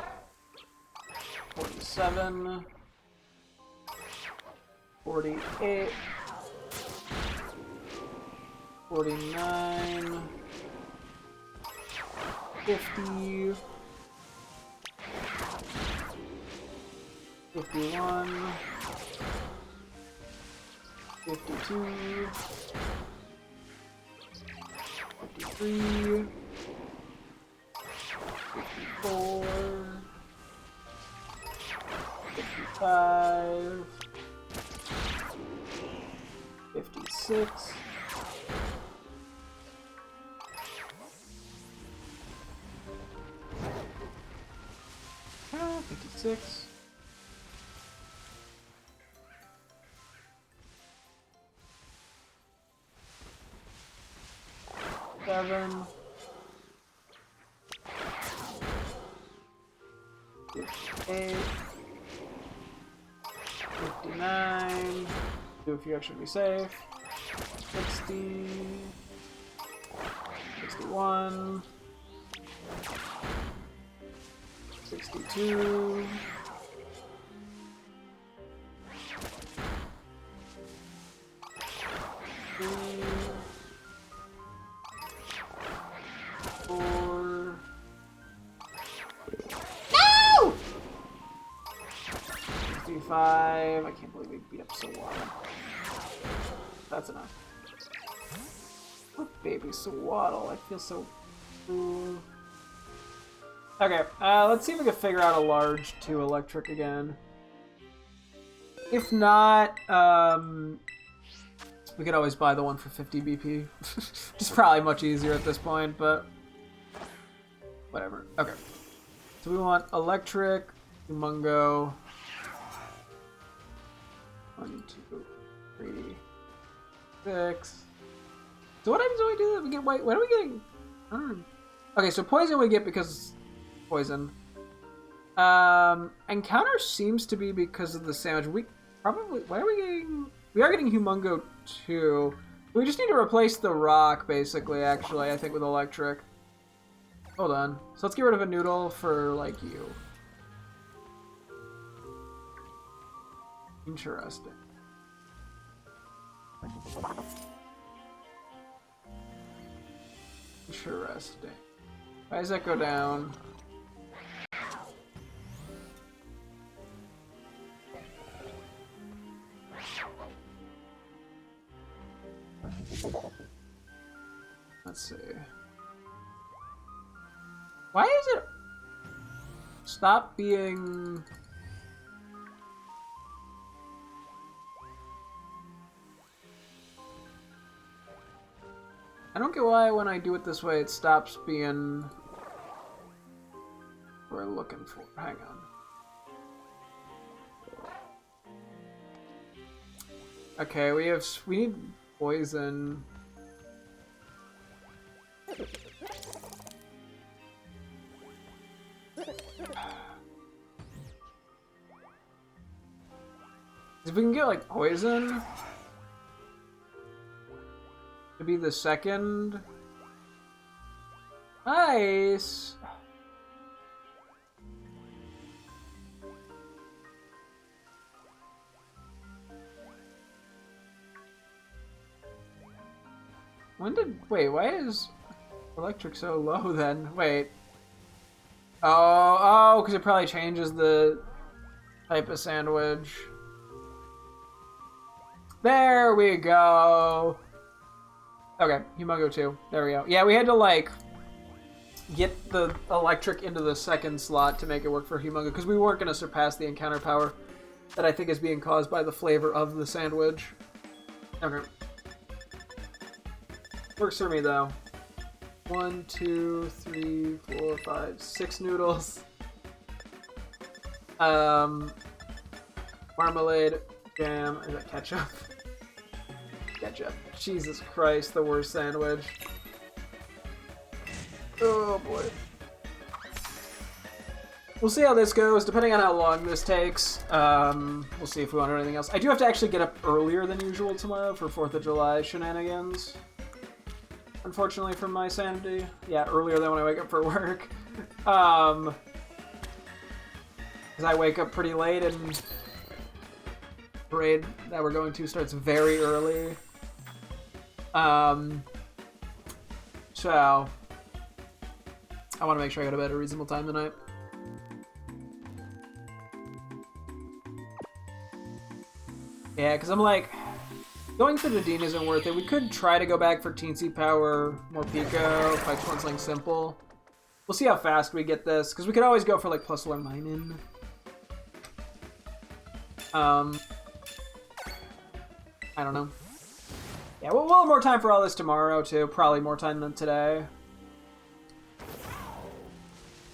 47, 48, 49, 50, 51, 52, 53, 54, 55, 56, 56, 7, 58, 59, do a few extra to be safe, 60, 61, 62, 3, 4, no! 65, I can't believe we beat up Sawada. That's enough. Look, baby Swaddle, I feel so cool. Okay, let's see if we can figure out a large 2 electric again. If not, we could always buy the one for 50 BP. Which is probably much easier at this point, but whatever. Okay. So we want electric, Mungo. 1, 2, 3, 6. So what happens when we do that? We get white. What are we getting? Okay, so poison we get because poison. Encounter seems to be because of the sandwich. We probably... Why are we getting... We are getting Humongo too. We just need to replace the rock, basically, actually, I think, with electric. Hold on. So let's get rid of a noodle for, like, you. Interesting. Interesting. Why does that go down? Let's see. Why is it... Stop being... I don't get why when I do it this way it stops being... what we're looking for. Hang on. Okay, we need poison. If we can get, like, poison to be the second. Nice. Wait, why is electric so low then? Wait. Oh, because it probably changes the type of sandwich. There we go. Okay, Humongo 2. There we go. Yeah, we had to, like, get the electric into the second slot to make it work for Humongo, because we weren't going to surpass the encounter power that I think is being caused by the flavor of the sandwich. Okay. Works for me, though. 1, 2, 3, 4, 5, 6 noodles. Marmalade, jam, is that ketchup? Ketchup. Jesus Christ, the worst sandwich. Oh boy. We'll see how this goes, depending on how long this takes. We'll see if we want anything else. I do have to actually get up earlier than usual tomorrow for 4th of July shenanigans. Unfortunately for my sanity. Yeah, earlier than when I wake up for work. Because I wake up pretty late and parade that we're going to starts very early. So I want to make sure I go to bed at a reasonable time tonight. Yeah, because I'm like, going for Nadine isn't worth it. We could try to go back for Teensy Power, Morpeko, if I want something simple. We'll see how fast we get this, because we could always go for like plus or minus. I don't know. Yeah, we'll have more time for all this tomorrow, too. Probably more time than today.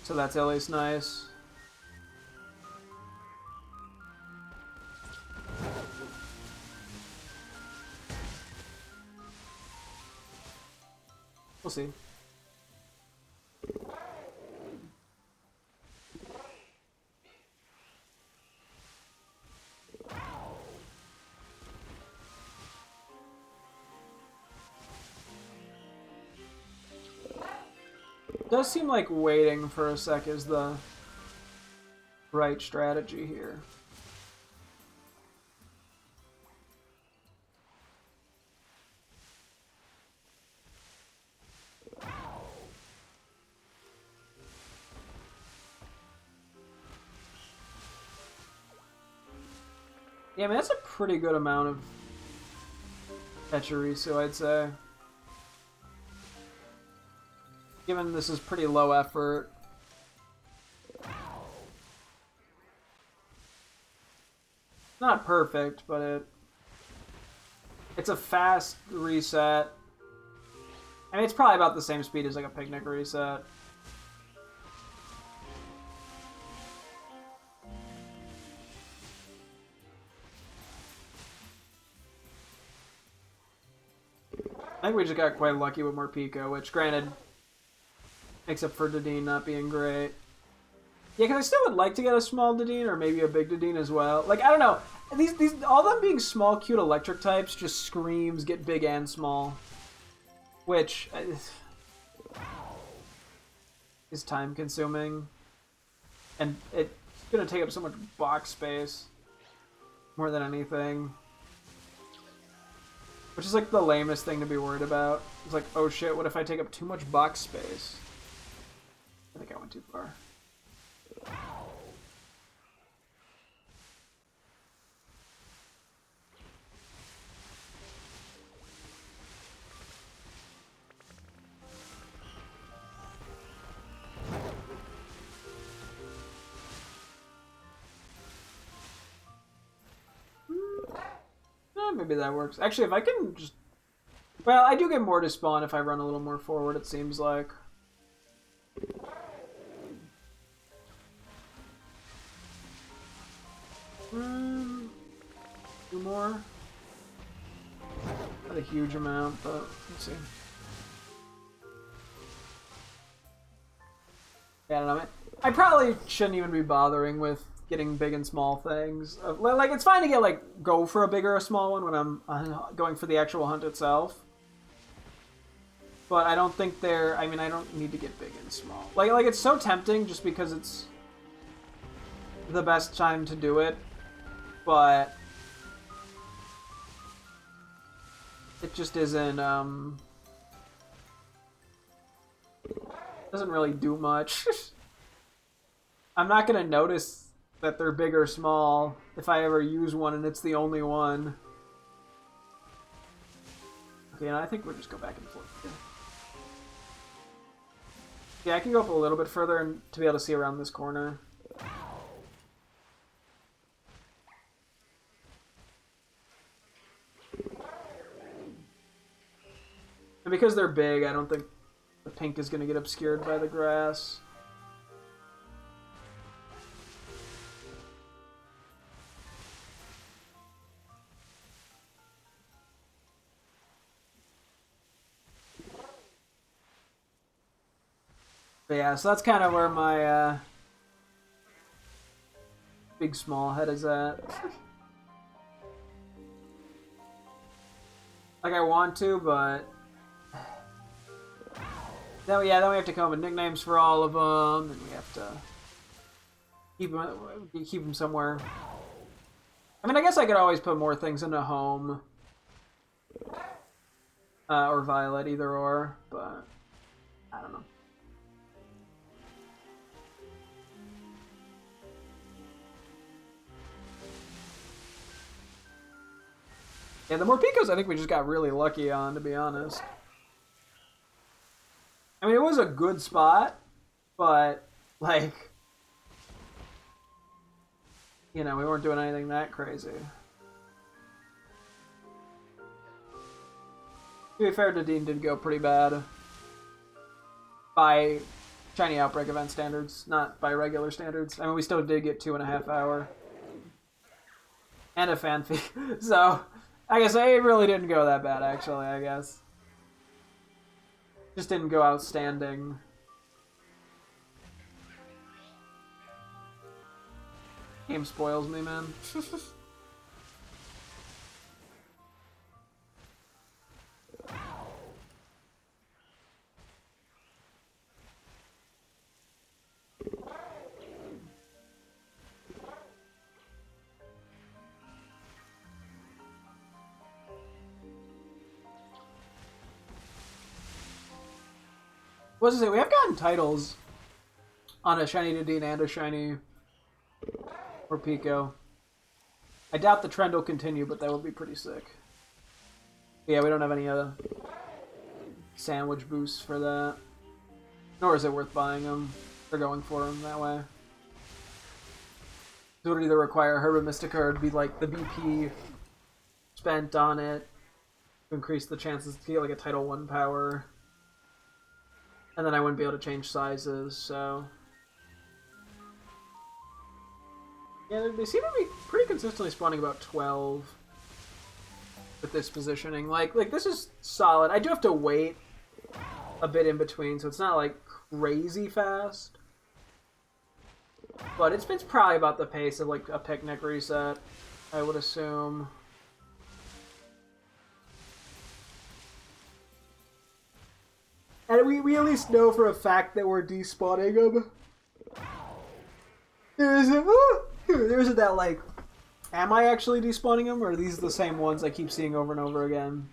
So that's at least nice. We'll see. Does seem like waiting for a sec is the right strategy here. Yeah, I mean, that's a pretty good amount of Pachirisu, I'd say. Given this is pretty low effort. Not perfect, but it's a fast reset. I mean, it's probably about the same speed as like a picnic reset. I think we just got quite lucky with Morpeko, which, granted, makes up for Nadine not being great. Yeah, because I still would like to get a small Dedenne or maybe a big Dedenne as well. Like, I don't know. These all them being small, cute electric types just screams get big and small. Which is time consuming. And it's going to take up so much box space. More than anything. Which is like the lamest thing to be worried about. It's like, oh shit, what if I take up too much box space? I think I went too far. Maybe that works. Actually, if I can just... Well, I do get more to spawn if I run a little more forward, it seems like. Two more. Not a huge amount, but let's see. Yeah, I don't know, man. I probably shouldn't even be bothering with getting big and small things. Like, it's fine to get, like, go for a big or a small one when I'm going for the actual hunt itself. But I don't think they're... I mean, I don't need to get big and small. Like it's so tempting just because it's the best time to do it. But it just isn't, doesn't really do much. I'm not gonna notice that they're big or small if I ever use one and it's the only one. Okay, and I think we'll just go back and forth here. Yeah, I can go up a little bit further and to be able to see around this corner. And because they're big, I don't think the pink is going to get obscured by the grass. But yeah, so that's kind of where my big small head is at. Like I want to, but then we have to come up with nicknames for all of them, and we have to keep them somewhere. I mean, I guess I could always put more things into home or Violet, either or, but I don't know. Yeah, the Morpicos I think we just got really lucky on, to be honest. I mean, it was a good spot, but, like, you know, we weren't doing anything that crazy. To be fair, Dedenne did go pretty bad. By Shiny Outbreak event standards, not by regular standards. I mean, we still did get 2.5 hour. And a fan fee. So, I guess it really didn't go that bad, actually, I guess. Just didn't go outstanding. Game spoils me, man. What was I say? We have gotten titles on a Shiny Dedenne and a Shiny Morpeko. I doubt the trend will continue, but that would be pretty sick. Yeah, we don't have any sandwich boosts for that. Nor is it worth buying them or going for them that way. It would either require Herba Mystica or it'd be like the BP spent on it to increase the chances to get like a Title 1 power. And then I wouldn't be able to change sizes, so... Yeah, they seem to be pretty consistently spawning about 12 with this positioning. Like this is solid. I do have to wait a bit in between, so it's not, like, crazy fast. But it's probably about the pace of like a picnic reset, I would assume. And we at least know for a fact that we're despawning them. There isn't that like, am I actually despawning them, or are these the same ones I keep seeing over and over again?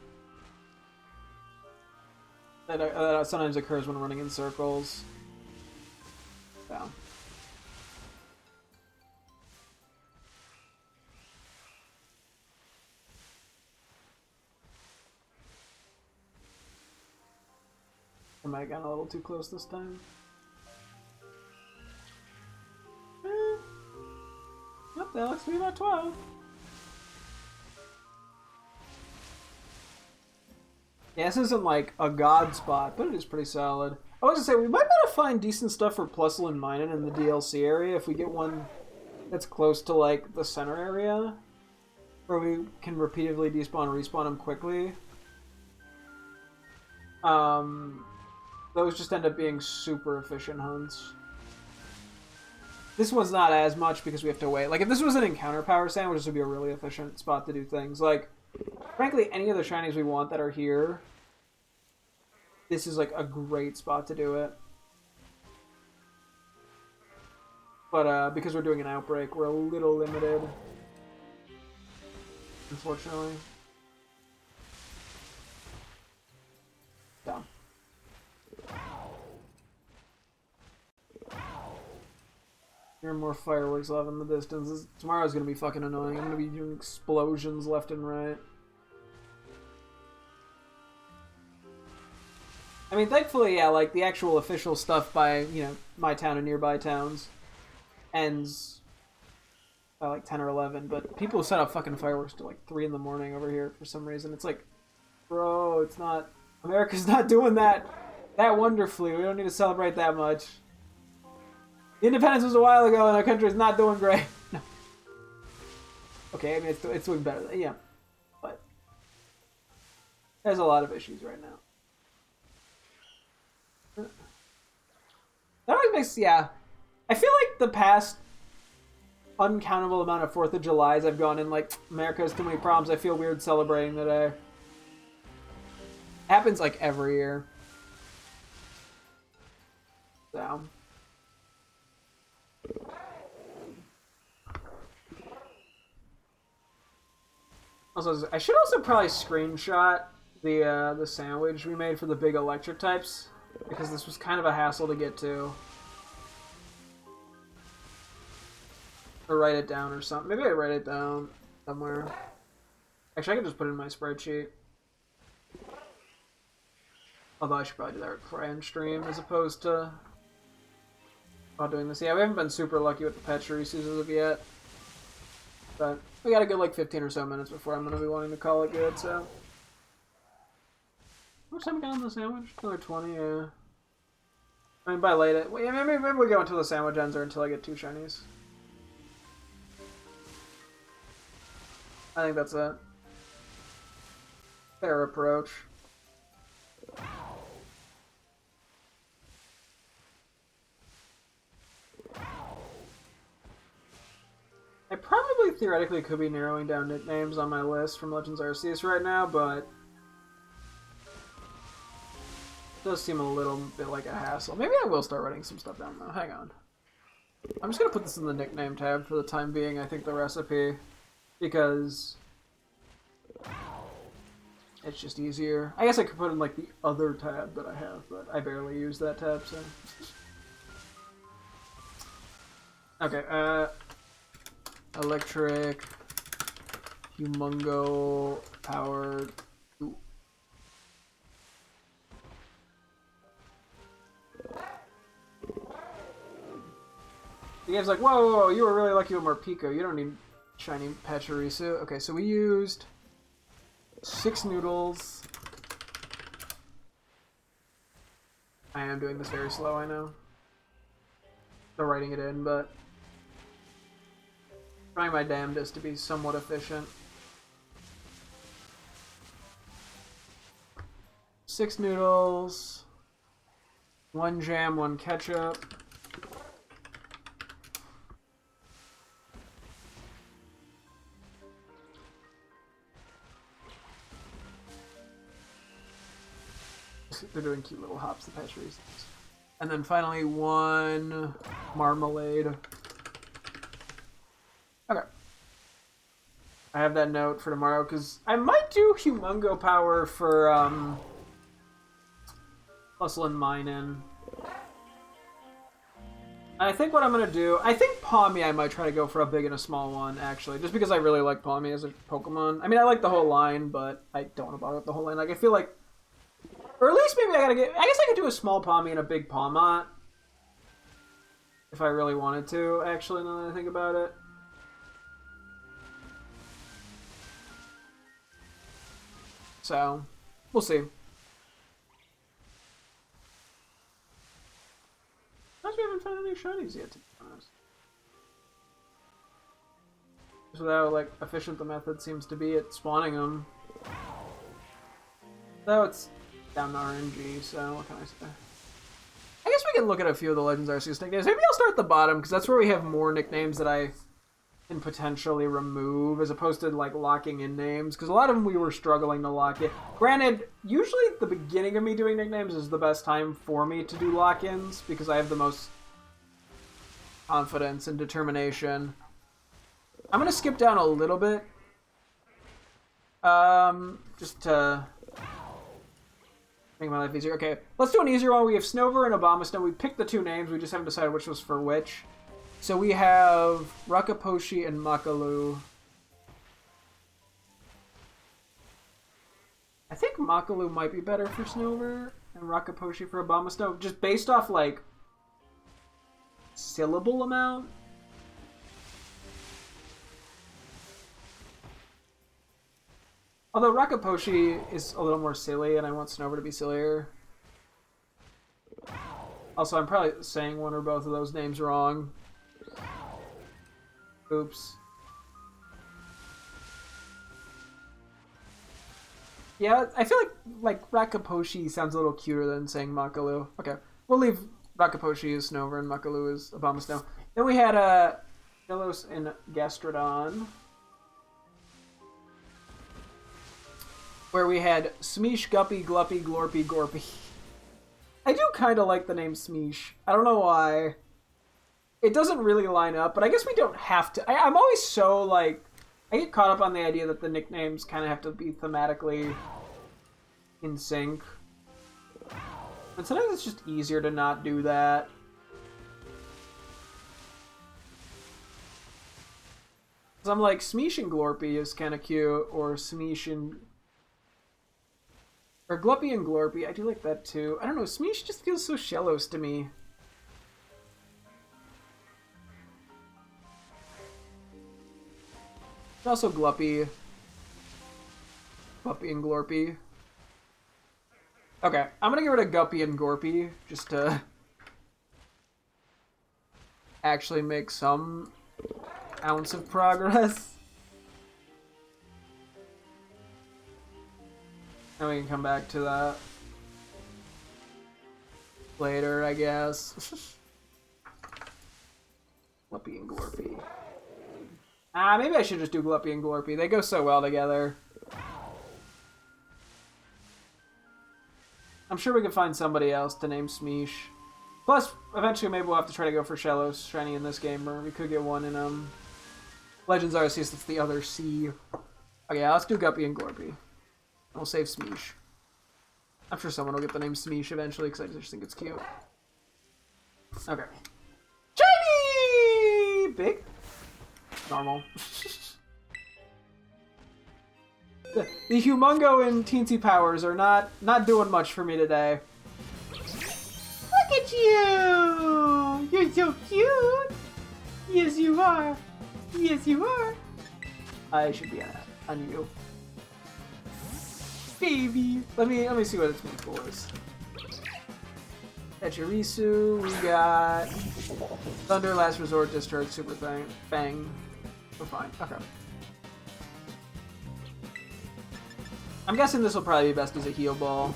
That sometimes occurs when running in circles. Yeah. I might have gotten a little too close this time. Yep, that looks to be about 12. Yeah, this isn't like a god spot, but it is pretty solid. I was gonna say, we might be able to find decent stuff for Plusle and Minun in the DLC area if we get one that's close to like the center area, where we can repeatedly despawn and respawn them quickly. Those just end up being super efficient hunts. This one's not as much because we have to wait. Like, if this was an encounter power sandwich, this would be a really efficient spot to do things. Like, frankly, any of the shinies we want that are here, this is, like, a great spot to do it. But, because we're doing an outbreak, we're a little limited. Unfortunately. Yeah. There are more fireworks off in the distance. Tomorrow's gonna be fucking annoying. I'm gonna be doing explosions left and right. I mean, thankfully, yeah, like, the actual official stuff by, you know, my town and nearby towns ends by, like, 10 or 11, but people set up fucking fireworks till, like, 3 in the morning over here for some reason. It's like, bro, it's not... America's not doing that wonderfully. We don't need to celebrate that much. Independence was a while ago, and our country's not doing great. No. Okay, I mean, it's doing better. Yeah. But there's a lot of issues right now. That always makes... Yeah. I feel like the past uncountable amount of 4th of Julys I've gone in, like, America has too many problems. I feel weird celebrating today. It happens, like, every year. So... Also, I should also probably screenshot the sandwich we made for the big electric types, because this was kind of a hassle to get to. Or write it down or something. Maybe I write it down somewhere. Actually, I can just put it in my spreadsheet. Although I should probably do that before I end stream as opposed to while doing this. Yeah, we haven't been super lucky with the Pachirisus as of yet. But we got a good like 15 or so minutes before I'm going to be wanting to call it good, so. How much time we got on the sandwich? Another 20, yeah. I mean, by late it. Maybe we go until the sandwich ends or until I get 2 shinies. I think that's a fair approach. I probably theoretically could be narrowing down nicknames on my list from Legends Arceus right now, but it does seem a little bit like a hassle. Maybe I will start writing some stuff down though. Hang on. I'm just gonna put this in the nickname tab for the time being, I think, the recipe, because it's just easier. I guess I could put in like the other tab that I have, but I barely use that tab, so. Okay, electric, humongo, powered. Ooh. The game's like, whoa, you were really lucky with Morpeko. You don't need shiny Pachirisu. Okay, so we used 6 noodles. I am doing this very slow, I know. Still writing it in, but trying my damnedest to be somewhat efficient. 6 noodles, 1 jam, 1 ketchup. they're doing cute little hops, the Pachirisus. And then finally one Marmalade. Okay. I have that note for tomorrow because I might do Humongo Power for Hustle and Minin. I think what I'm going to do... I think Pawmi I might try to go for a big and a small one, actually. Just because I really like Pawmi as a Pokemon. I mean, I like the whole line, but I don't want to bother with the whole line. Like, I feel like... Or at least maybe I gotta get... I guess I could do a small Pawmi and a big Pawmot. If I really wanted to, actually, now that I think about it. So, we'll see. We haven't found any shinies yet, to be honest. Just without, like, efficient the method seems to be at spawning them. Though it's down to RNG, so what can I say? I guess we can look at a few of the Legends Arceus nicknames. Maybe I'll start at the bottom, because that's where we have more nicknames that I can potentially remove, as opposed to, like, locking in names. Because a lot of them we were struggling to lock in. Granted, usually the beginning of me doing nicknames is the best time for me to do lock-ins, because I have the most confidence and determination. I'm going to skip down a little bit. Just to make my life easier. Okay, let's do an easier one. We have Snover and Abomasnow. We picked the two names. We just haven't decided which was for which. So we have Rakaposhi and Makalu. I think Makalu might be better for Snover and Rakaposhi for Abomasnow, just based off, like, syllable amount. Although Rakaposhi is a little more silly, and I want Snover to be sillier. Also, I'm probably saying one or both of those names wrong. Oops. Yeah, I feel like Rakaposhi sounds a little cuter than saying Makalu. Okay, we'll leave Rakaposhi as Snover and Makalu as Abomasnow. Then we had Delos and Gastrodon, where we had Smeesh, Guppy, Gluppy, Glorpy, Gorpy. I do kind of like the name Smeesh. I don't know why. It doesn't really line up, but I guess we don't have to. I'm always so, like... I get caught up on the idea that the nicknames kind of have to be thematically in sync. And sometimes it's just easier to not do that. So I'm like, Smeesh and Glorpy is kind of cute, or Smeesh and... Or Gluppy and Glorpy, I do like that too. I don't know, Smeesh just feels so shallows to me. Also Gluppy. Gluppy and Glorpy. Okay, I'm gonna get rid of Guppy and Gorpy, just to actually make some ounce of progress. And we can come back to that later, I guess. Gluppy and Glorpy. Maybe I should just do Gluppy and Glorpy. They go so well together. I'm sure we can find somebody else to name Smeesh. Plus, eventually maybe we'll have to try to go for Shellos shiny in this game, or we could get one in Legends Arceus. That's the other C. Okay, let's do Guppy and Glorpy. We'll save Smeesh. I'm sure someone will get the name Smeesh eventually, because I just think it's cute. Okay. Shiny! Big? Normal. The Humongo and Teensy powers are not doing much for me today. Look at you! You're so cute! Yes, you are. Yes, you are. I should be on you. Baby! Let me see what its move pool is. Pachirisu, we got Thunder, Last Resort, Discharge, Super Fang. We're fine. Okay. I'm guessing this will probably be best as a heal ball.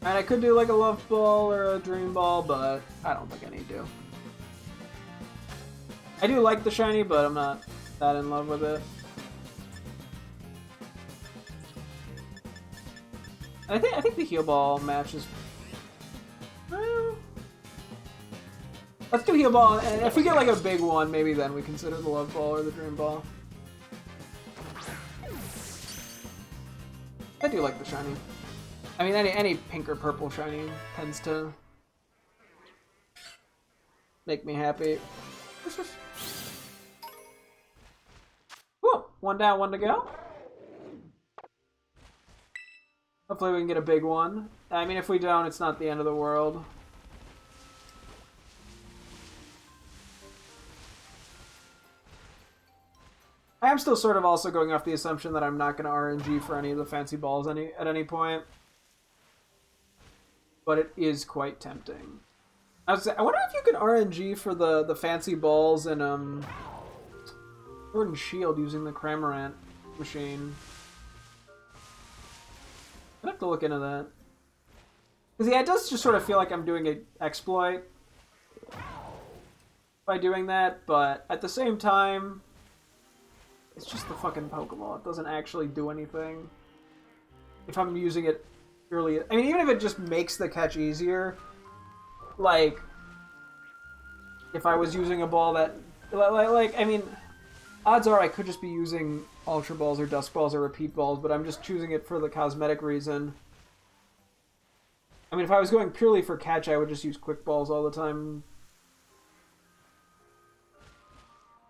And I could do like a Love Ball or a Dream Ball, but I don't think I need to. I do like the shiny, but I'm not that in love with it. I think the heal ball match is. Let's do heal ball, and if we get like a big one, maybe then we consider the love ball or the dream ball. I do like the shiny. I mean, any pink or purple shiny tends to make me happy. Whoa, one down, one to go. Hopefully we can get a big one. I mean, if we don't, it's not the end of the world. I am still sort of also going off the assumption that I'm not going to RNG for any of the fancy balls at any point. But it is quite tempting. I wonder if you could RNG for the fancy balls in Sword and Shield using the Cramorant machine. I'd have to look into that. Because yeah, it does just sort of feel like I'm doing an exploit by doing that, but at the same time, it's just the fucking Pokeball. It doesn't actually do anything. If I'm using it purely... I mean, even if it just makes the catch easier, like, if I was using a ball that... I mean, odds are I could just be using Ultra Balls or Dusk Balls or Repeat Balls, but I'm just choosing it for the cosmetic reason. I mean, if I was going purely for catch, I would just use Quick Balls all the time.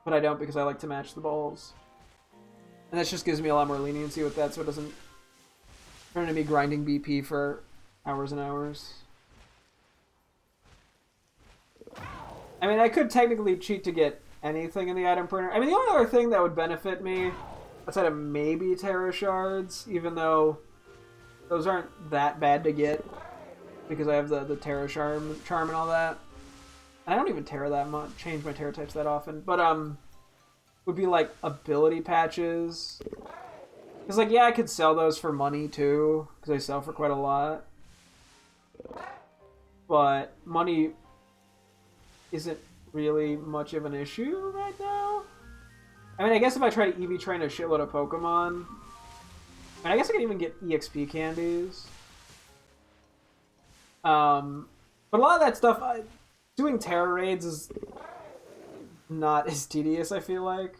But I don't because I like to match the balls. And that just gives me a lot more leniency with that, so it doesn't turn into me grinding BP for hours and hours. I mean, I could technically cheat to get anything in the item printer. I mean, the only other thing that would benefit me, outside of maybe Terra Shards, even though those aren't that bad to get, because I have the Terra Charm and all that. And I don't even Terra that much, change my Terra types that often, but would be like ability patches. Because like, yeah, I could sell those for money too, because I sell for quite a lot. But money isn't really much of an issue right now. I mean, I guess if I try to EV train a shitload of Pokemon, and I guess I could even get EXP candies. But a lot of that stuff, doing Terra raids is not as tedious, I feel like.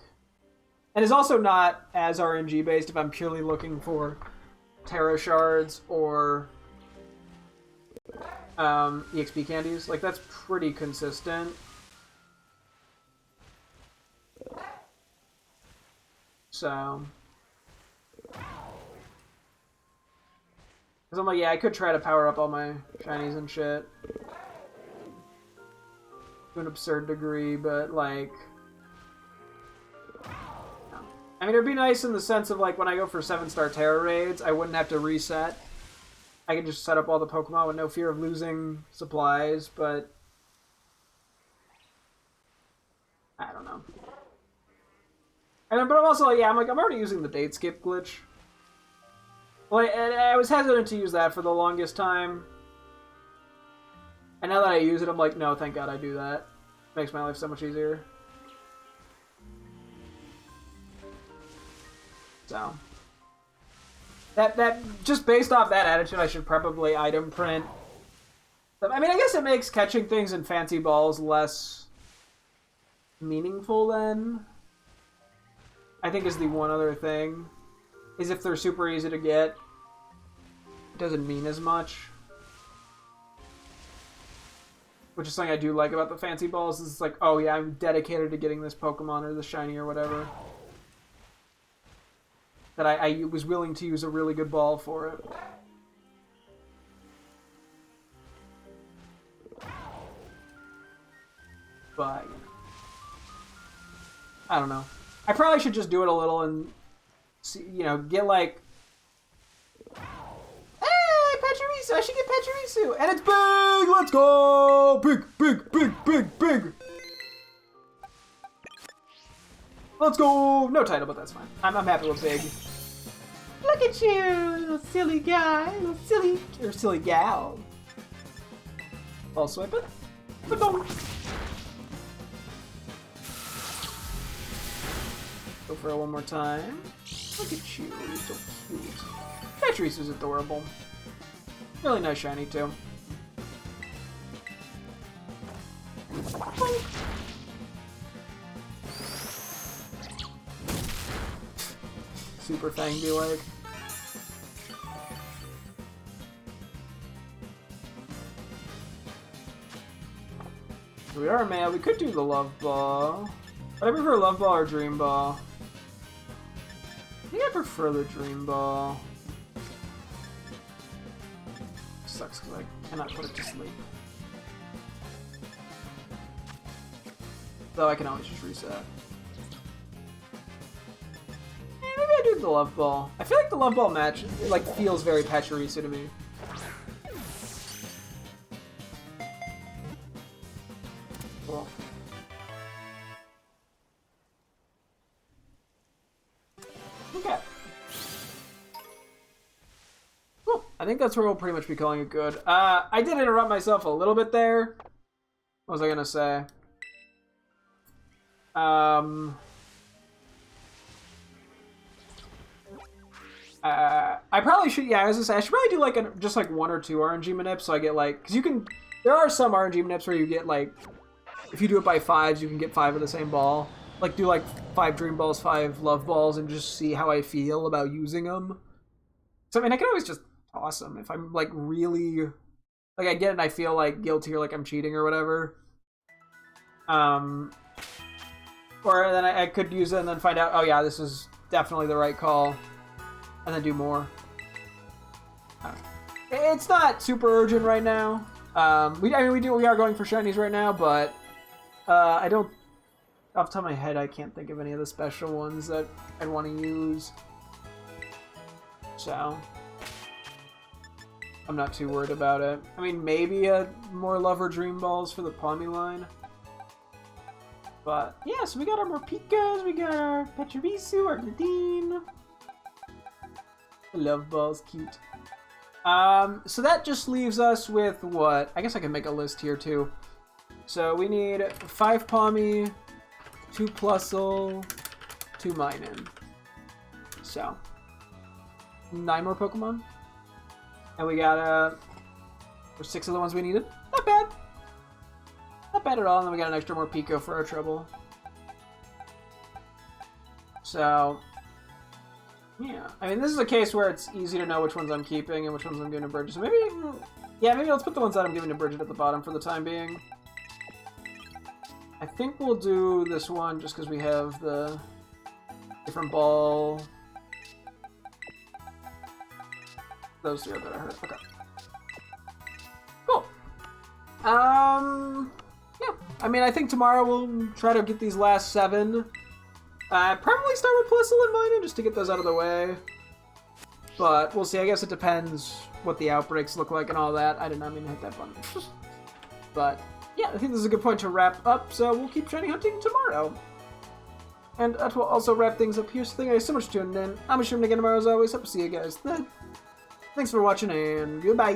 And is also not as RNG based if I'm purely looking for Terra Shards or EXP candies. Like, that's pretty consistent. So... Because I'm like, yeah, I could try to power up all my shinies and shit to an absurd degree, but like... No. I mean, it'd be nice in the sense of like, when I go for 7-star Terra raids, I wouldn't have to reset. I could just set up all the Pokemon with no fear of losing supplies, but... I don't know. And, but I'm also like, yeah, I'm already using the date skip glitch. Well, I was hesitant to use that for the longest time. And now that I use it, I'm like, no, thank God I do that. It makes my life so much easier. So. That just based off that attitude, I should probably item print. I mean, I guess it makes catching things in fancy balls less meaningful then. I think is the one other thing. Is if they're super easy to get, it doesn't mean as much. Which is something I do like about the fancy balls, is it's like, oh yeah, I'm dedicated to getting this Pokemon or the shiny or whatever. That I was willing to use a really good ball for it. But, I don't know. I probably should just do it a little and, you know, get like... Hey, Pachirisu! I should get Pachirisu! And it's big! Let's go! Big, big, big, big, big! Let's go! No title, but that's fine. I'm happy with big. Look at you, little silly guy, little silly... or silly gal. Ball swipe it. Ba-dum. Go for it one more time. Look at you, you're so cute. Patrice is adorable. really nice shiny too. Super Fang be like. Here we are, man. We could do the Love Ball. But I prefer Love Ball or Dream Ball. I think I prefer the Dream Ball. Sucks because I cannot put it to sleep. Though I can always just reset. Maybe I do the Love Ball. I feel like the Love Ball match, it like feels very Pachirisu to me. Cool. Okay. Cool. I think that's where we'll pretty much be calling it good. I did interrupt myself a little bit there. What was I gonna say? I probably should, yeah, I was gonna say, I should probably do like just like 1 or 2 RNG manips so I get like, because you can, there are some RNG manips where you get like, if you do it by 5s, you can get 5 of the same ball. Like do like 5 Dream Balls, 5 Love Balls, and just see how I feel about using them. So I mean, I can always just toss them if I'm like really, like I get it and I feel like guilty or like I'm cheating or whatever. Or then I could use it and then find out, oh yeah, this is definitely the right call. And then do more. It's not super urgent right now. We are going for shinies right now, but I don't, off the top of my head, I can't think of any of the special ones that I'd want to use. So I'm not too worried about it. I mean, maybe a more Lover Dream Balls for the Palmy line. But yeah, so we got our Morpikas, we got our Pachirisu, our Nadine. Love Ball's cute. So that just leaves us with what? I guess I can make a list here too. So we need 5 Palmy, 2 Plusle, 2 Minun. So 9 more Pokemon. And we got 6 of the ones we needed. Not bad. Not bad at all. And then we got an extra Morpeko for our trouble. So yeah, I mean, this is a case where it's easy to know which ones I'm keeping and which ones I'm giving to Bridget. So maybe, yeah, maybe let's put the ones that I'm giving to Bridget at the bottom for the time being. I think we'll do this one just because we have the different ball. Those 2 are better hurt. Okay. Cool. Yeah, I mean, I think tomorrow we'll try to get these last 7. Probably start with Plusle and Minun just to get those out of the way. But we'll see. I guess it depends what the outbreaks look like and all that. I did not mean to hit that button. But yeah, I think this is a good point to wrap up. So we'll keep shiny hunting tomorrow. And that will also wrap things up here. So thank you guys so much for tuning in. I'm Ashim again tomorrow as always. Hope to see you guys then. Thanks for watching and goodbye.